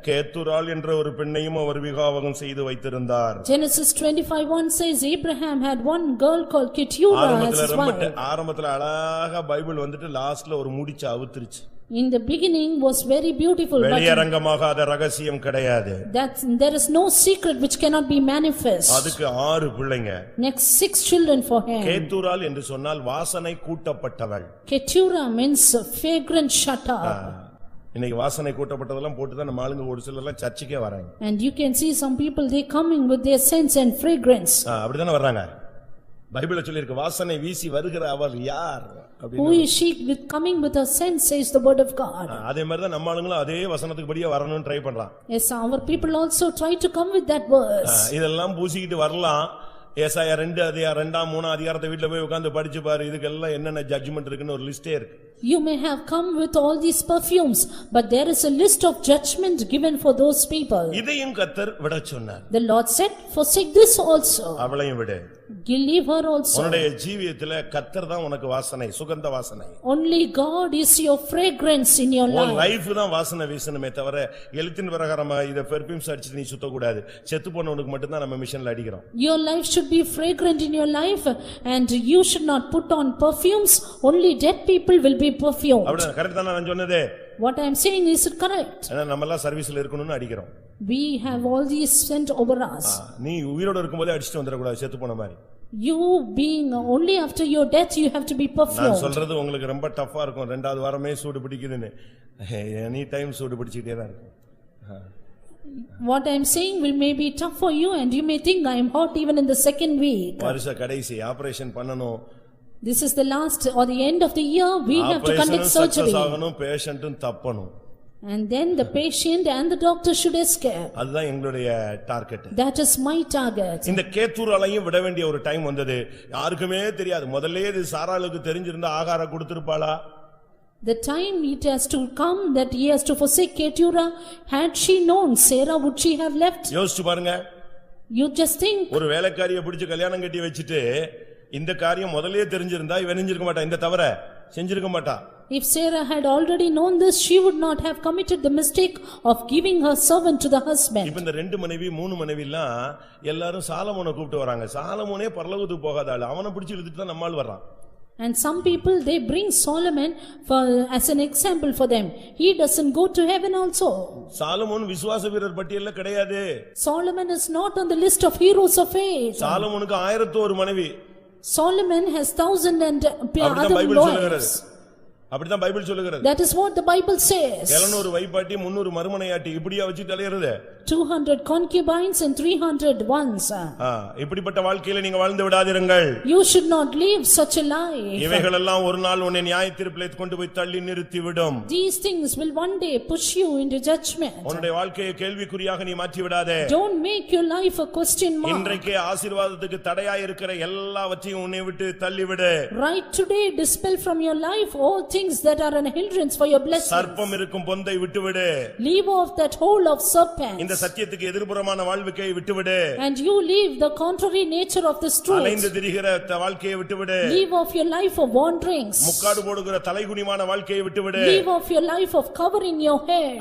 கேத்தூராள் என்ற ஒரு பெண்ணையும் அவர் விவாகம் செய்து வைத்திருந்தார். Genesis 25:1 says Abraham had one girl called Keturah as his wife. ஆரம்பத்துல அழகா பைபிள் வந்துட்டு லாஸ்ட்ல ஒரு முடிச்ச அவுத்துருச்சு. In the beginning was very beautiful, but வெளியரங்கமாகாத ரகசியம் கிடையாது. that there is no secret which cannot be manifest. அதுக்கு 6 பிள்ளைங்க. Next 6 children for him. கேத்தூராள் என்று சொன்னால் வாசனை கூட்டப்பட்டவள். Keturah means fragrant shutter. இன்னைக்கு வாசனை கூட்டப்பட்டதெல்லாம் போட்டு தான் நம்ம ஆளுங்க ஒரு சிலர்லாம் சர்ச்சுக்கே வராங்க. And you can see some people they coming with their scents and fragrance. அப்படிதானே வர்றாங்க. பைபிள்ல சொல்லி இருக்கு வாசனை வீசி வருகிற அவர் யார் அப்படினு. Who is she with coming with her scent, says the word of God. அதே மாதிரி தான் நம்ம ஆளுங்களும் அதே வசனத்துக்கு படியே வரணும்னு ட்ரை பண்றான். Yes, our people also try to come with that verse. இதெல்லாம் பூசிக்கிட்டு வரலாம். ஏசாயா 2 அதிகாரம் 2 3 அதிகாரத்தை வீட்ல போய் உட்கார்ந்து படிச்சு பாரு, இதுக்கெல்லாம் என்னென்ன ஜட்ஜ்மென்ட் இருக்குன்னு ஒரு லிஸ்டே இருக்கு. You may have come with all these perfumes, but there is a list of judgment given for those people. இதையும் கர்த்தர் விட சொன்னார். The Lord said, forsake this also. அவளையும் விடு. Leave her also. உன்னுடைய ஜீவியத்திலே கர்த்தர் தான் உனக்கு வாசனை, சுகந்த வாசனை. Only God is your fragrance in your life. உன் லைஃப் தான் வாசனை வீசணுமே தவிர எழுத்தின் பிரகாரமா இத பெர்ஃபியூம்ஸ் அடிச்சு நீ சுத்த கூடாது. செத்து போனவனுக்கு மட்டும் தான் நம்ம மிஷன்ல அடிக்கிறோம். Your life should be fragrant in your life, and you should not put on perfumes. Only dead people will be perfumed. அப்படியே கரெக்ட் தான நான் சொன்னதே? What I am saying is it correct? நம்ம எல்லாம் சர்வீஸ்ல இருக்கணும்னு அடிக்கிறோம். We have all these sent over us. நீ உயிரோட இருக்கும்போதே அடிச்சிட்டு வந்துட கூடாது செத்து போன மாதிரி. You being only after your death you have to be perfumed. நான் சொல்றது உங்களுக்கு ரொம்ப டஃப்பா இருக்கும். 2வது வாரமே சூடு பிடிக்குதுன்னு. எனி டைம் சூடு பிடிச்சிட்டே தான் இருக்கும். What I am saying will may be tough for you, and you may think I am hot even in the second week. வருஷ கடைசி ஆபரேஷன் பண்ணனும். This is the last or the end of the year, we have to conduct surgery. ஆகணும், பேஷண்டும் தப்பணும். And then the patient and the doctor should escape. அதுதான் எங்களுடைய target. That is my target. இந்த கேத்தூராளையும் விட வேண்டிய ஒரு டைம் வந்தது. யாருக்குமே தெரியாது. முதல்லயே இது சாராளுக்கு தெரிஞ்சிருந்தா ஆகாரம் கொடுத்திருப்பாளா? The time it has to come that he has to forsake Keturah, had she known Sarah, would she have left? யோசிச்சு பாருங்க. You just think. ஒரு வேலைக்காரியை பிடிச்சு கல்யாணம் கட்டி வச்சிட்டு இந்த காரியம் முதல்லயே தெரிஞ்சிருந்தா இவன் செஞ்சிருக்க மாட்டா, இந்த தவற செஞ்சிருக்க மாட்டா. If Sarah had already known this, she would not have committed the mistake of giving her servant to the husband. இப்ப இந்த 2 மனைவி 3 மனைவிலாம் எல்லாரும் சாலமோனை கூப்பிட்டு வராங்க. சாலமோனே பரலோகத்துக்கு போகாத ஆளு, அவனை பிடிச்சு இழுத்துட்டு தான் நம்மால் வர்றான். And some people they bring Solomon for as an example for them. He doesn't go to heaven also. Solomon விசுவாச வீரர் பட்டியல்ல கிடையாது. Solomon is not on the list of heroes of faith. சாலமோனுக்கு 1001 மனைவி. Solomon has 1000 and other wives. அப்படிதான் Bible சொல்லுகிறது. That is what the Bible says. 700 வைப்பாட்டி 300 மறுமனையாட்டி இப்படியா வச்சு தலையறது. 200 concubines and 300 wives. இப்படிப்பட்ட வாழ்க்கையில நீங்க வாழ்ந்து விடாதீர்கள். You should not live such a life. இவைகளெல்லாம் ஒரு நாள் உன்னை நியாயத்தீர்ப்பிலே கொண்டு போய் தள்ளி நிறுத்தி விடும். These things will one day push you into judgment. உன்னுடைய வாழ்க்கையை கேள்விக்குறியாக நீ மாற்றி விடாதே. Don't make your life a question mark. இன்றைக்கே ஆசீர்வாதத்துக்கு தடையாய் இருக்கிற எல்லாவற்றையும் உன்னை விட்டு தள்ளி விடு. Right today dispel from your life all things that are an hindrance for your blessings. சர்ப்பம் இருக்கும் பொந்தை விட்டு விடு. Leave off that hole of serpents. இந்த சத்தியத்துக்கு எதிர்ப்புறமான வாழ்க்கையை விட்டு விடு. And you leave the contrary nature of this truth. அலைந்து திரிகிற வாழ்க்கையை விட்டு விடு. Leave off your life of wanderings. முக்காடு போடுகிற தலைகுனிமான வாழ்க்கையை விட்டு விடு. Leave off your life of covering your head.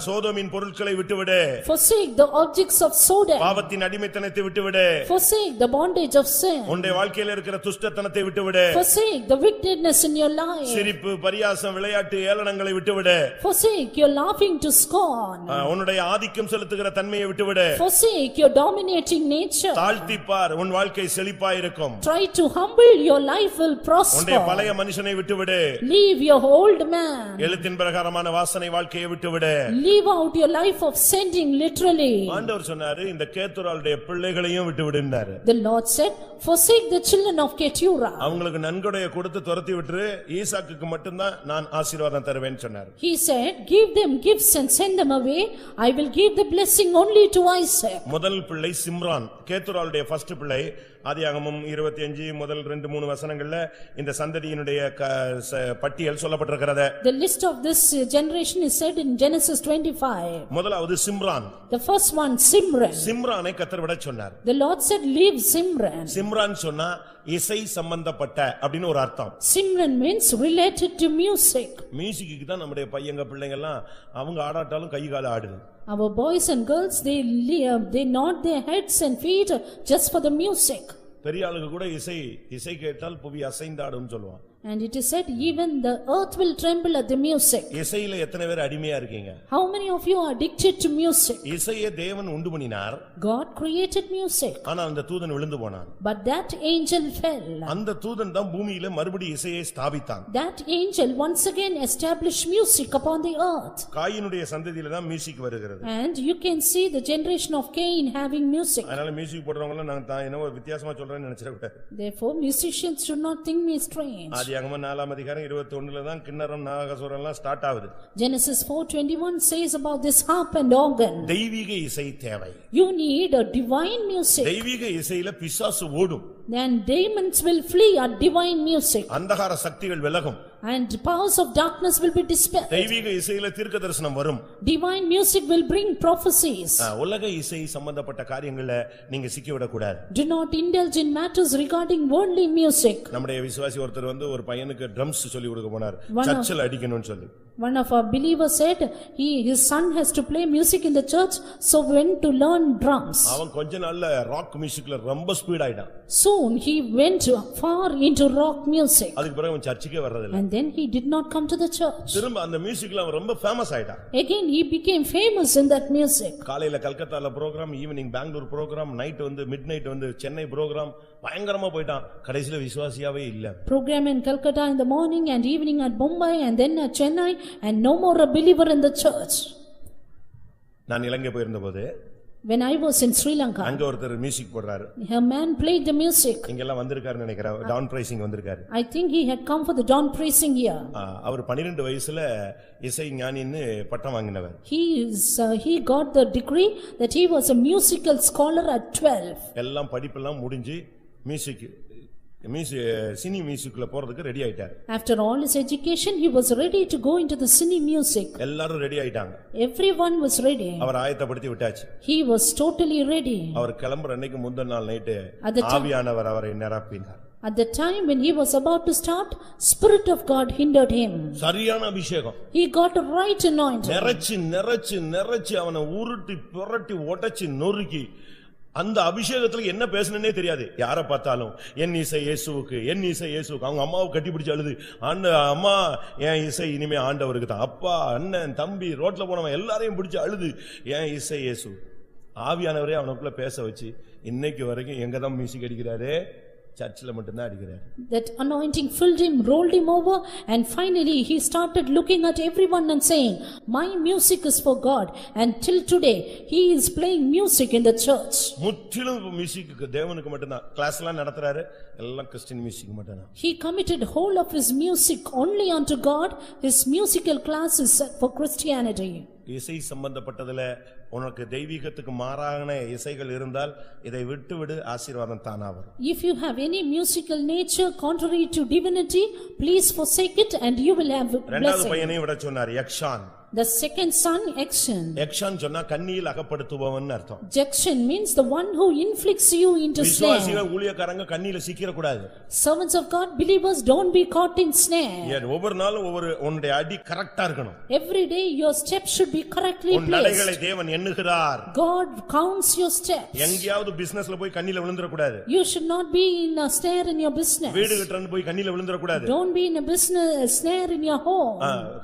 சோதோமின் பொருட்களை விட்டு விடு. Forsake the objects of Sodom. பாவத்தின் அடிமைத்தனத்தை விட்டு விடு. Forsake the bondage of sin. உன்னுடைய வாழ்க்கையில இருக்கிற துஷ்டத்தனத்தை விட்டு விடு. Forsake the wickedness in your life. சிரிப்பு பரியாசம் விளையாட்டு ஏளனங்களை விட்டுவிடு. Forsake your laughing to scorn. உன்னுடைய ஆதிக்கம் செலுத்துகிற தன்மையை விட்டுவிடு. Forsake your dominating nature. தாழ்த்தி பார், உன் வாழ்க்கை செழிப்பாய் இருக்கும். Try to humble, your life will prosper. உன்னுடைய பழைய மனுஷனை விட்டுவிடு. Leave your old man. எழுத்தின் பிரகாரமான வாசனை வாழ்க்கையை விட்டுவிடு. Leave out your life of sending literally. ஆண்டவர் சொன்னாரு இந்த கேத்துராளுடைய பிள்ளைகளையும் விட்டுவிடுன்னாரு. The Lord said, forsake the children of Keturah. அவங்களுக்கு நன்கொடையை கொடுத்து துரத்தி விட்டுரு, ஈசாக்குக்கு மட்டும்தான் நான் ஆசீர்வாதம் தருவேன் சொன்னார். He said, give them gifts and send them away. I will give the blessing only to Isaac. முதல் பிள்ளை சிம்ரான், கேத்துராளுடைய ஃபர்ஸ்ட் பிள்ளை. ஆதியாகமம் 25 முதல் 2-3 வசனங்கள்ல இந்த சந்ததியினுடைய பட்டியல் சொல்லப்பட்டிருக்கிறது. The list of this generation is said in Genesis 25. முதலாவது Simran. The first one, Simran. சிம்ரானை கர்த்தர் விட சொன்னார். The Lord said, leave Simran. Simran சொன்னா இசை சம்பந்தப்பட்ட அப்படின்னு ஒரு அர்த்தம். Simran means related to music. மியூசிக்கு தான் நம்முடைய பையங்க பிள்ளைங்க எல்லாம் அவங்க ஆடாட்டாலும் கை கால ஆடுது. Our boys and girls, they nod their heads and feet just for the music. பெரிய ஆளுங்க கூட இசை கேட்டால் புவி அசைந்தாடும் சொல்லுவான். And it is said even the earth will tremble at the music. இசையில எத்தனை பேர் அடிமையா இருக்கீங்க? How many of you are addicted to music? இசையை தேவன் உண்டு பண்ணினார். God created music. ஆனா அந்த தூதன் விழுந்து போனான். But that angel fell. அந்த தூதன் தான் பூமியில மறுபடியும் இசையை ஸ்தாபித்தான். That angel once again established music upon the earth. காயினுடைய சந்ததியில தான் மியூசிக் வருகிறது. And you can see the generation of Cain having music. அதனால மியூசிக் போடுறவங்க எல்லாம் நான் என்ன வித்தியாசமா சொல்றேன்னு நினைச்சிட கூடாது. Therefore musicians should not think me strange. ஆதியாகமம் 4 அதிகாரம் 21ல தான் கின்னரம் நாகசுரம் எல்லாம் ஸ்டார்ட் ஆகுது. Genesis 4:21 says about this harp and organ. தெய்வீக இசை தேவை. You need a divine music. தெய்வீக இசையில பிசாசு ஓடும். Then demons will flee at divine music. அந்தகார சக்திகள் விலகும். And powers of darkness will be dispelled. தெய்வீக இசையில தீர்க்கதரிசனம் வரும். Divine music will bring prophecies. உலக இசை சம்பந்தப்பட்ட காரியங்களை நீங்க சிக்கிவிட கூடாது. Do not indulge in matters regarding worldly music. நம்முடைய விசுவாசி ஒருத்தர் வந்து ஒரு பையனுக்கு ட்ரம்ஸ் சொல்லி கொடுக்க போனார், சர்ச்சில் அடிக்கணும்னு சொல்லி. One of our believers said his son has to play music in the church, so went to learn drums. அவன் கொஞ்ச நாள்ல ராக் மியூசிக்ல ரொம்ப ஸ்பீட் ஆயிட்டான். Soon he went far into rock music. அதுக்கு பிறகு அவன் சர்ச்சுக்கே வர்றதில்லை. And then he did not come to the church. திரும்ப அந்த மியூசிக்ல அவன் ரொம்ப ஃபேமஸ் ஆயிட்டான். Again he became famous in that music. காலையில கல்கத்தால programme, evening Bangalore programme, night வந்து மிட்நைட் வந்து சென்னை புரோகிராம், பயங்கரமா போயிட்டான். கடைசில விசுவாசியாவே இல்ல. Program in Calcutta in the morning and evening at Mumbai and then at Chennai and no more a believer in the church. நான் இலங்கை போயிருந்தபோது when I was in Sri Lanka, அங்க ஒருத்தர் music போடுறாரு. a man played the music. இங்க எல்லாம் வந்திருக்காருன்னு நினைக்கிறேன். Don pricing வந்திருக்காரு. I think he had come for the dawn praising here. அவர் 12 வயசுல இசை ஞானின்னு பட்டம் வாங்கினவர். He got the degree that he was a musical scholar at 12. எல்லாம் படிப்பெல்லாம் முடிஞ்சு சினி மியூசிக்ல போறதுக்கு ரெடி ஆயிட்டார். After all his education he was ready to go into the cine music. எல்லாரும் ரெடி ஆயிட்டாங்க. Everyone was ready. அவர் ஆயத்தப்படுத்தி விட்டாச்சு. He was totally ready. அவர் கிளம்புற அன்னைக்கு முந்தின நாள் நைட்டு ஆவியானவர் அவரை நிரப்பினார். At the time when he was about to start, Spirit of God hindered him. சரியான அபிஷேகம். He got a right anointing. நிறைச்சு அவனை உருட்டி புரட்டி உடைச்சு நொறுக்கி அந்த அபிஷேகத்துல என்ன பேசணும்னே தெரியாது. யாரை பார்த்தாலும் என் இசை இயேசுவுக்கு, என் இசை இயேசுவுக்கு. அவங்க அம்மாவை கட்டி பிடிச்சு அழுது, அம்மா என் இசை இனிமே ஆண்டவருக்கு தான். அப்பா, அண்ணன், தம்பி, ரோட்ல போனவன் எல்லாரையும் பிடிச்சு அழுது என் இசை இயேசு. ஆவியானவரே அவனுக்குள்ள பேச வச்சு இன்னைக்கு வரைக்கும் எங்கதான் மியூசிக் அடிக்கிறாரு, சர்ச்சில் மட்டும்தான் அடிக்கிறார். That anointing filled him, rolled him over, and finally he started looking at everyone and saying, my music is for God, and till today he is playing music in the church. முற்றிலும் மியூசிக்கு தேவனுக்கு மட்டும்தான். கிளாஸ்லாம் நடத்துறாரு, எல்லாம் Christian music மட்டும்தான். He committed whole of his music only unto God. His musical class is for Christianity. இசை சம்பந்தப்பட்டதுல உனக்கு தெய்வீகத்துக்கு மாறான இசைகள் இருந்தால் இதை விட்டுவிடு, ஆசீர்வாதம் தானா வரும். If you have any musical nature contrary to divinity, please forsake it and you will have இரண்டாவது blessing. பையனையும் விட சொன்னார், யக்ஷான். The second son, Jackson. யக்ஷான் சொன்னா கண்ணியில் அகப்படுத்துபவன் அர்த்தம். Jackson means the one who inflicts you into snare. விசுவாசிகள் ஊழியக்காரங்க கண்ணியில சிக்கிர கூடாது. Servants of God, believers, don't be caught in snare. ஒவ்வொரு நாளும் ஒவ்வொரு உன்னுடைய அடி கரெக்ட்டா இருக்கணும். Every day your steps should be correctly placed. உன் நடைகளை தேவன் எண்ணுகிறார். God counts your steps. எங்கயாவது பிசினஸ்ல போய் கண்ணில விழுந்துற கூடாது. You should not be in a snare in your business. வீடு கட்டறன்னு போய் கண்ணில விழுந்துற கூடாது. Don't be in a business snare in your home.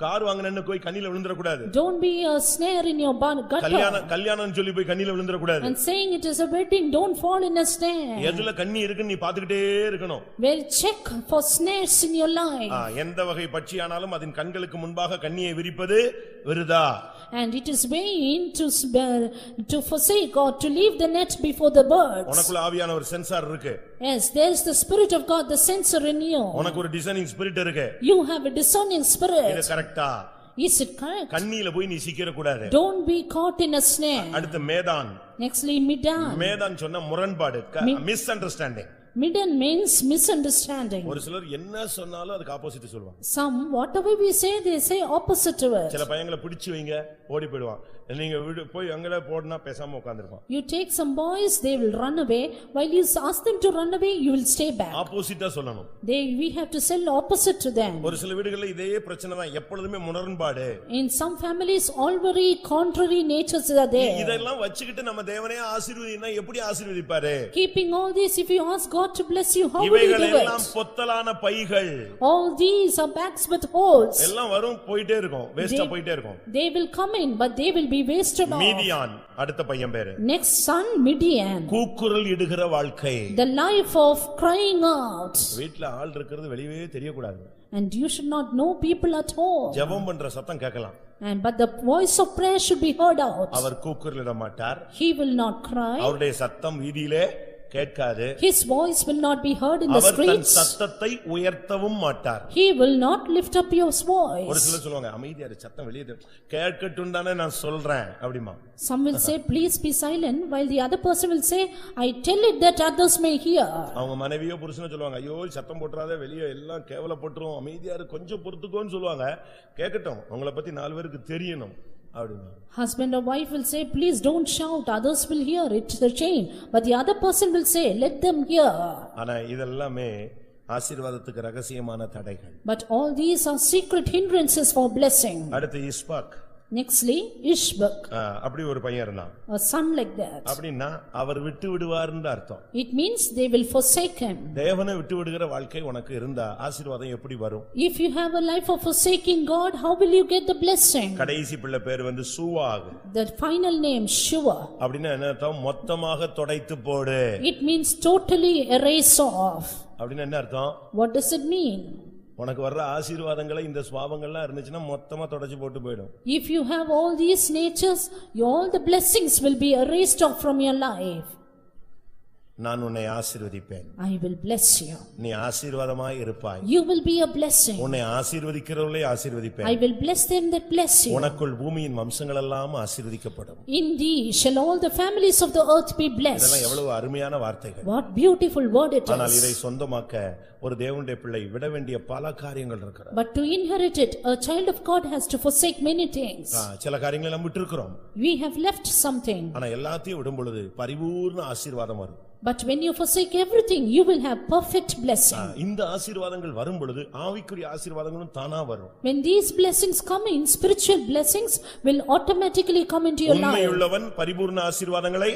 Car வாங்குனன்னு போய் கண்ணில விழுந்துற கூடாது. Don't be a snare in your gutter. கல்யாணம் சொல்லி போய் கண்ணில விழுந்துற கூடாது. And saying it is a wedding, don't fall in a snare. எதுல கண்ணி இருக்குன்னு நீ பாத்துக்கிட்டே இருக்கணும். Well, check for snares in your life. எந்த வகை பட்சியானாலும் அதன் கண்களுக்கு முன்பாக கண்ணியை விரிப்பது விருதா. And it is vain to forsake or to leave the net before the birds. உனக்குள்ள ஆவியான ஒரு சென்சார் இருக்கு. Yes, there is the spirit of God, the sensor in you. உனக்கு ஒரு டிசைனிங் ஸ்பிரிட் இருக்கு. You have a discerning spirit. இது கரெக்ட்டா? Is it correct? கண்ணில போய் நீ சிக்கிர கூடாது. Don't be caught in a snare. அடுத்து மேதான். Nextly, Midan. மேதான் சொன்னா முரண்பாடு, miss understanding. Midan means misunderstanding. ஒரு சிலர் என்ன சொன்னாலும் அதுக்கு ஆப்போசிட் சொல்வாங்க. Some whatever we say, they say opposite to it. சில பையங்களை பிடிச்சு வைங்க, ஓடி போய்டுவான். நீங்க போய் அங்கல போடுனா பேசாம உட்கார்ந்திருப்பான். You take some boys, they will run away. While you ask them to run away, you will stay back. ஆப்போசிட்டா சொல்லணும். We have to sell opposite to them. ஒரு சில வீடுகள்ல இதே பிரச்சனை தான், எப்பொழுதுமே முரண்பாடு. In some families, all very contrary natures are there. இதெல்லாம் வச்சிக்கிட்டு நம்ம தேவனே ஆசீர்வதினா எப்படி ஆசீர்வதிப்பாரு? Keeping all this, if you ask God to bless you, how will He do it? இவைகளெல்லாம் பொத்தலான பைகள். All these are bags with holes. எல்லாம் வரும், போயிட்டே இருக்கும், வேஸ்டா போயிட்டே இருக்கும். They will come in, but they will be wasted off. மீதியான் அடுத்த பையன் பேரு. Next son, Midian. கூக்குரல் இடுகிற வாழ்க்கை. The life of crying out. வீட்ல ஆள் இருக்குறது வெளியவே தெரியக்கூடாது. And you should not know people at home. ஜெபம் பண்ற சத்தம் கேட்கலாம். But the voice of prayer should be heard out. அவர் கூக்குரலிட மாட்டார். He will not cry. அவருடைய சத்தம் வீதியிலே கேட்காது. His voice will not be heard in the streets. அவர் தன் சத்தத்தை உயர்த்தவும் மாட்டார். He will not lift up your voice. ஒரு சிலர் சொல்வாங்க, அமைதியா இரு, சத்தம் வெளியே கேட்கட்டும் தானே நான் சொல்றேன் அப்படிமா. Some will say please be silent, while the other person will say I tell it that others may hear. அவங்க மனைவியோ புருஷனோ சொல்வாங்க, ஐயோ சத்தம் போட்றாதே, வெளியே எல்லாம் கேவலப்பட்டுரும், அமைதியா இரு, கொஞ்சம் பொறுத்துக்கோன்னு சொல்வாங்க. கேட்கட்டும், உங்களை பத்தி 4 பேருக்கு தெரியணும் அப்படிமா. Husband or wife will say please don't shout, others will hear, it's a shame. But the other person will say let them hear. ஆனா இதெல்லாமே ஆசீர்வாதத்துக்கு ரகசியமான தடைகள். But all these are secret hindrances for blessing. அடுத்து இஸ்பாக். Nextly, Ishbak. அப்படி ஒரு பையன் இருந்தான். A son like that. அப்படினா அவர் விட்டு விடுவார்னு அர்த்தம். It means they will forsake him. தேவனை விட்டு விடுகிற வாழ்க்கை உனக்கு இருந்தா ஆசீர்வாதம் எப்படி வரும்? If you have a life of forsaking God, how will you get the blessing? கடைசி பிள்ளை பேர் வந்து சூவாக். The final name Shua. அப்படினா என்ன அர்த்தம்? மொத்தமாக தொடைத்து போடு. It means totally erase off. அப்படினா என்ன அர்த்தம்? What does it mean? உனக்கு வர்ற ஆசீர்வாதங்களை இந்த சுபாவங்கள்லாம் இருந்துச்சுன்னா மொத்தமா தொடச்சு போட்டு போய்டும். If you have all these natures, all the blessings will be erased off from your life. நான் உன்னை ஆசீர்வதிப்பேன். I will bless you. நீ ஆசீர்வாதமாய் இருப்பாய். You will be a blessing. உன்னை ஆசீர்வதிக்கிறவர்களே ஆசீர்வதிப்பேன். I will bless them that bless you. உனக்குள் பூமியின் வம்சங்கள் எல்லாம் ஆசீர்வதிக்கப்படும். In thee shall all the families of the earth be blessed. இதெல்லாம் எவ்வளவு அருமையான வார்த்தைகள். What beautiful word it is. ஆனால் இதை சொந்தமாக்க ஒரு தேவனுடைய பிள்ளை விட வேண்டிய பல காரியங்கள் இருக்கிறது. But to inherit it, a child of God has to forsake many things. சில காரியங்களை நாம் விட்டுறோம். We have left something. ஆனா எல்லாத்தையும் விடும் பொழுது பரிபூர்ண ஆசீர்வாதம் வரும். But when you forsake everything, you will have perfect blessing. இந்த ஆசீர்வாதங்கள் வரும் பொழுது ஆவிக்குரிய ஆசீர்வாதங்களும் தானா வரும். When these blessings come in, spiritual blessings will automatically come into your life. உண்மையுள்ளவன் பரிபூர்ண ஆசீர்வாதங்களை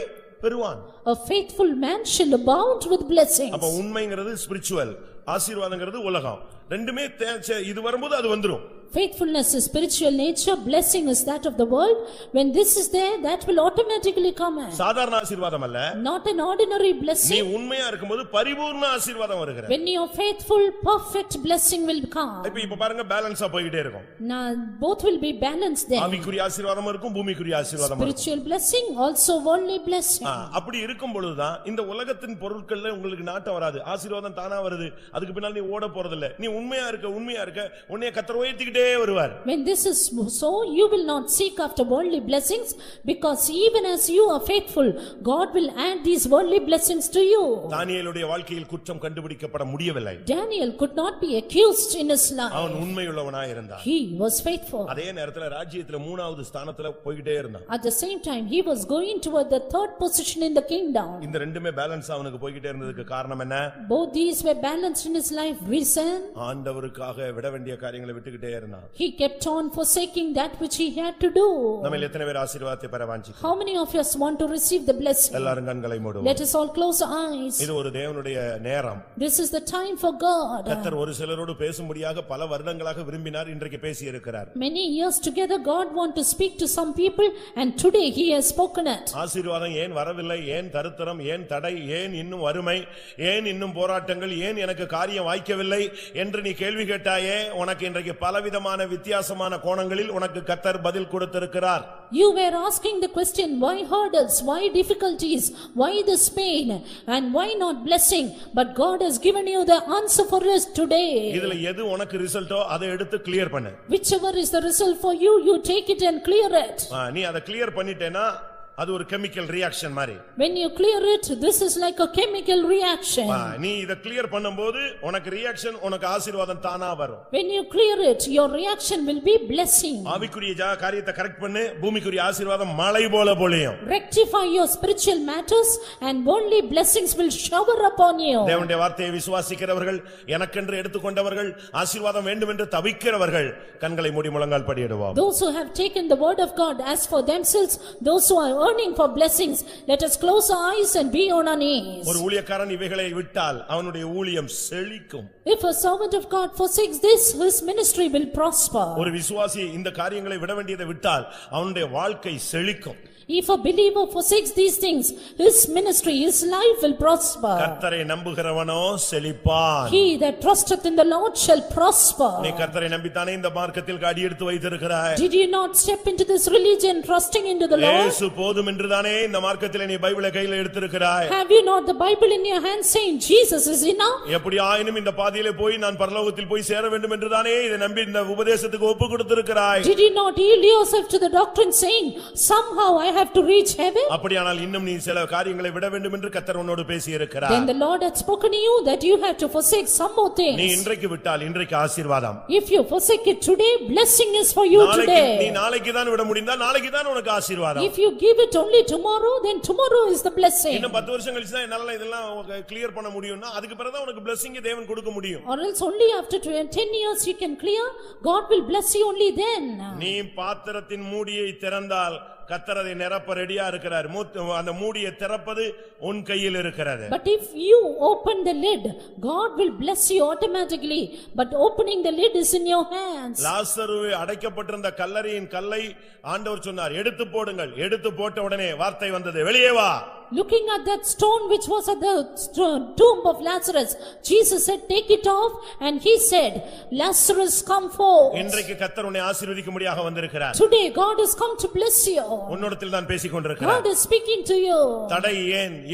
பெறுவான். A faithful man shall abound with blessings. அப்ப உண்மைங்கிறது ஸ்பிரிச்சுவல், ஆசீர்வாதங்கிறது உலகம். ரெண்டுமே இது வரும்போது அது வந்துரும். Faithfulness is spiritual nature, blessing is that of the world. When this is there, that will automatically come in. சாதாரண ஆசீர்வாதம் அல்ல. Not an ordinary நீ blessing. உண்மையா இருக்கும்போது பரிபூர்ண ஆசீர்வாதம் வருகிறது. When you are faithful, perfect blessing will come. இப்ப பாருங்க பேலன்ஸா போயிட்டே இருக்கும். Now both will be balanced there. ஆவிக்குரிய ஆசீர்வாதம் இருக்கும், பூமிக்குரிய ஆசீர்வாதம் இருக்கும். Spiritual blessing, also worldly blessing. அப்படி இருக்கும் பொழுதுதான் இந்த உலகத்தின் பொருட்கள்ல உங்களுக்கு நாட்டம் வராது. ஆசீர்வாதம் தானா வருது. அதுக்கு பின்னால நீ ஓட போறதில்ல. நீ உண்மையா இருக்க உன்னை கர்த்தர் உயர்த்திக்கிட்டே வருவார். When this is so, you will not seek after worldly blessings, because even as you are faithful, God will add these worldly blessings to you. தானியேலுடைய வாழ்க்கையில் குற்றம் கண்டுபிடிக்கப்பட முடியவில்லை. Daniel could not be accused in his life. அவன் உண்மையுள்ளவனாய் இருந்தான். He was faithful. அதே நேரத்துல ராஜ்யத்துல 3வது ஸ்தானத்துல போயிட்டே இருந்தான். At the same time, he was going toward the 3rd position in the kingdom. இந்த ரெண்டுமே பேலன்ஸ் அவனுக்கு போயிட்டே இருந்ததுக்கு காரணம் என்ன? Both these were balanced in his life. Reason? ஆண்டவருக்காக விட வேண்டிய காரியங்களை விட்டுக்கிட்டே இருந்தான். He kept on forsaking that which he had to do. நம்மில் எத்தனை பேர் ஆசீர்வாதத்தை பெற வாஞ்சிக்கிறோம்? How many of us want to receive the blessing? எல்லாரும் கண்களை மூடுவோம். Let us all close our eyes. இது ஒரு தேவனுடைய நேரம். This is the time for God. கர்த்தர் ஒரு சிலரோடு பேசும்படியாக பல வருடங்களாக விரும்பினார், இன்றைக்கு பேசி இருக்கிறார். Many years together God want to speak to some people, and today he has spoken it. ஆசீர்வாதம் ஏன் வரவில்லை, ஏன் தரித்திரம், ஏன் தடை, ஏன் இன்னும் வறுமை, ஏன் இன்னும் போராட்டங்கள், ஏன் எனக்கு காரியம் வாய்க்கவில்லை என்று நீ கேள்வி கேட்டாயே, உனக்கு இன்றைக்கு பலவிதமான வித்தியாசமான கோணங்களில் உனக்கு கர்த்தர் பதில் கொடுத்திருக்கிறார். You were asking the question, why hurdles, why difficulties, why this pain, and why not blessing? But God has given you the answer for us today. இதுல எது உனக்கு ரிசல்ட்டோ அதை எடுத்து கிளியர் பண்ணு. Whichever is the result for you, you take it and clear it. நீ அதை clear பண்ணிட்டேனா அது ஒரு கெமிக்கல் ரியாக்ஷன் மாதிரி. When you clear it, this is like a chemical reaction. நீ இத கிளியர் பண்ணும்போது உனக்கு ரியாக்ஷன், உனக்கு ஆசீர்வாதம் தானா வரும். When you clear it, your reaction will be blessing. ஆவிக்குரிய காரியத்தை கரெக்ட் பண்ணு, பூமிக்குரிய ஆசீர்வாதம் மழை போல பொழியும். Rectify your spiritual matters, and worldly blessings will shower upon you. தேவனுடைய வார்த்தையை விசுவாசிக்கிறவர்கள், எனக்கென்று எடுத்துக்கொண்டவர்கள், ஆசீர்வாதம் வேண்டும் என்று தவிக்கிறவர்கள் கண்களை மூடி முழங்கால் படியிடுவோம். Those who have taken the word of God as for themselves, those who are earning for blessings, let us close our eyes and be on our knees. ஒரு ஊழியக்காரன் இவைகளை விட்டால் அவனுடைய ஊழியம் செழிக்கும். If a servant of God forsakes this, his ministry will prosper. ஒரு விசுவாசி இந்த காரியங்களை விட வேண்டியதை விட்டால் அவனுடைய வாழ்க்கை செழிக்கும். If a believer forsakes these things, his ministry, his life will prosper. கர்த்தரை நம்புகிறவனோ செழிப்பான். He that trusteth in the Lord shall prosper. நீ கர்த்தரை நம்பித்தானே இந்த மார்க்கத்தில் அடி எடுத்து வைத்திருக்கிறாய். Did you not step into this religion trusting into the Lord? இயேசு போதும் என்றுதானே இந்த மார்க்கத்தில் நீ பைபிளை கையில் எடுத்திருக்கிறாய். Have you not the Bible in your hand saying Jesus is enough? எப்படி ஆயினும் இந்த பாதையிலே போய் நான் பரலோகத்தில் போய் சேர வேண்டும் என்றுதானே இதை நம்பி இந்த உபதேசத்துக்கு ஒப்பு கொடுத்திருக்கிறாய். Did you not yield yourself to the doctrine saying somehow I have to reach heaven? அப்படியானால் இன்னும் நீ சில காரியங்களை விட வேண்டும் என்று கர்த்தர் உன்னோடு பேசி இருக்கிறார். Then the Lord had spoken to you that you have to forsake some more things. நீ இன்றைக்கு விட்டால் இன்றைக்கு ஆசீர்வாதம். If you forsake it today, blessing is for you today. நீ நாளைக்கு தான் விட முடிந்தா நாளைக்கு தான் உனக்கு ஆசீர்வாதம். If you give it only tomorrow, then tomorrow is the blessing. இன்னும் 10 வருஷம் கழிச்சு தான் என்னால இதெல்லாம் கிளியர் பண்ண முடியும்னா அதுக்கு பிறகு தான் உனக்கு blessing தேவன் கொடுக்க முடியும். Or else only after 10 years you can clear, God will bless you only then. நீ பாத்திரத்தின் மூடியை திறந்தால் கர்த்தர் அதை நிரப்ப ரெடியா இருக்கிறார். அந்த மூடியை திறப்பது உன் கையில் இருக்கிறது. But if you open the lid, God will bless you automatically. But opening the lid is in your hands. லாசரு அடைக்கப்பட்டிருந்த கல்லறையின் கல்லை ஆண்டவர் சொன்னார், எடுத்து போடுங்கள். எடுத்து போட்ட உடனே வார்த்தை வந்தது, வெளியே வா. Looking at that stone which was at the tomb of Lazarus, Jesus said, take it off, and he said, Lazarus, come forth. இன்றைக்கு கர்த்தர் உன்னை ஆசீர்வதிக்கும்படியாக வந்திருக்கிறார். Today God has come to bless you. உன்னிடத்தில் தான் பேசிக் கொண்டிருக்கிறார். God is speaking to you. தடை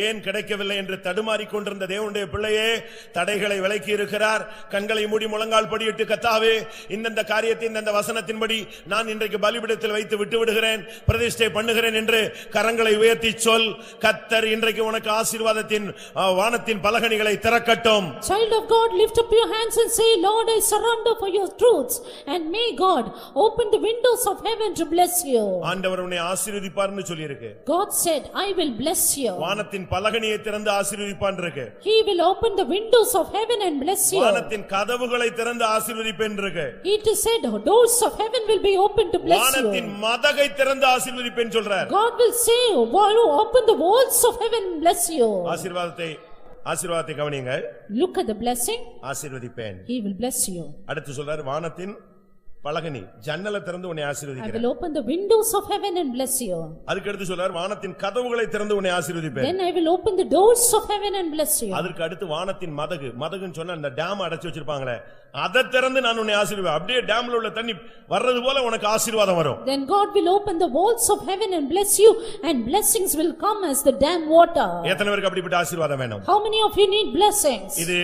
ஏன் கிடைக்கவில்லை என்று தடுமாறிக் கொண்டிருந்த தேவனுடைய பிள்ளையே தடைகளை விலக்கி இருக்கிறார். கண்களை மூடி முழங்கால் படியிட்டு, கர்த்தாவே இந்த காரியத்தை இந்த வசனத்தின்படி நான் இன்றைக்கு பலிபீடத்தில் வைத்து விட்டு விடுகிறேன், பிரதிஷ்டை பண்ணுகிறேன் என்று கரங்களை உயர்த்தி சொல். கர்த்தர் இன்றைக்கு உனக்கு ஆசீர்வாதத்தின் வானத்தின் பலகணிகளை திறக்கட்டும். Child of God, lift up your hands and say, Lord, I surrender for your truths, and may God open the windows of heaven to bless you. ஆண்டவர் உன்னை ஆசீர்வதிப்பார்னு சொல்லி இருக்கு. God said, I will bless you. வானத்தின் பலகணியை திறந்து ஆசீர்வதிப்பான் இருக்கு. He will open the windows of heaven and bless you. வானத்தின் கதவுகளை திறந்து ஆசீர்வதிப்பேன் இருக்கு. It is said, doors of heaven will be open to bless you. வானத்தின் மதகை திறந்து ஆசீர்வதிப்பேன் சொல்றார். God will say, open the walls of heaven and bless you. ஆசீர்வாதத்தை கவனியுங்கள். Look at the blessing. ஆசீர்வதிப்பேன். He will bless you. அடுத்து சொல்றார், வானத்தின் பலகனி ஜன்னலை திறந்து உன்னை I ஆசீர்வதிக்கிறேன். will open the windows of heaven and bless you. அதுக்கு அடுத்து சொல்றார் வானத்தின் கதவுகளை திறந்து உன்னை ஆசீர்வதிப்பேன். Then I will open the doors of heaven and bless you. அதுக்கு அடுத்து வானத்தின் மதகுன்னு சொன்னா அந்த டேம் அடைச்சு வச்சிருப்பாங்களே அதை திறந்து நான் உன்னை ஆசீர்வதிப்பேன். அப்படியே டேம்ல உள்ள தண்ணி வர்றது போல உனக்கு ஆசீர்வாதம் வரும். Then God will open the walls of heaven and bless you, and blessings will come as the dam water. எத்தனை பேருக்கு அப்படிப்பட்ட ஆசீர்வாதம் வேணும்? How many of you need blessings? இது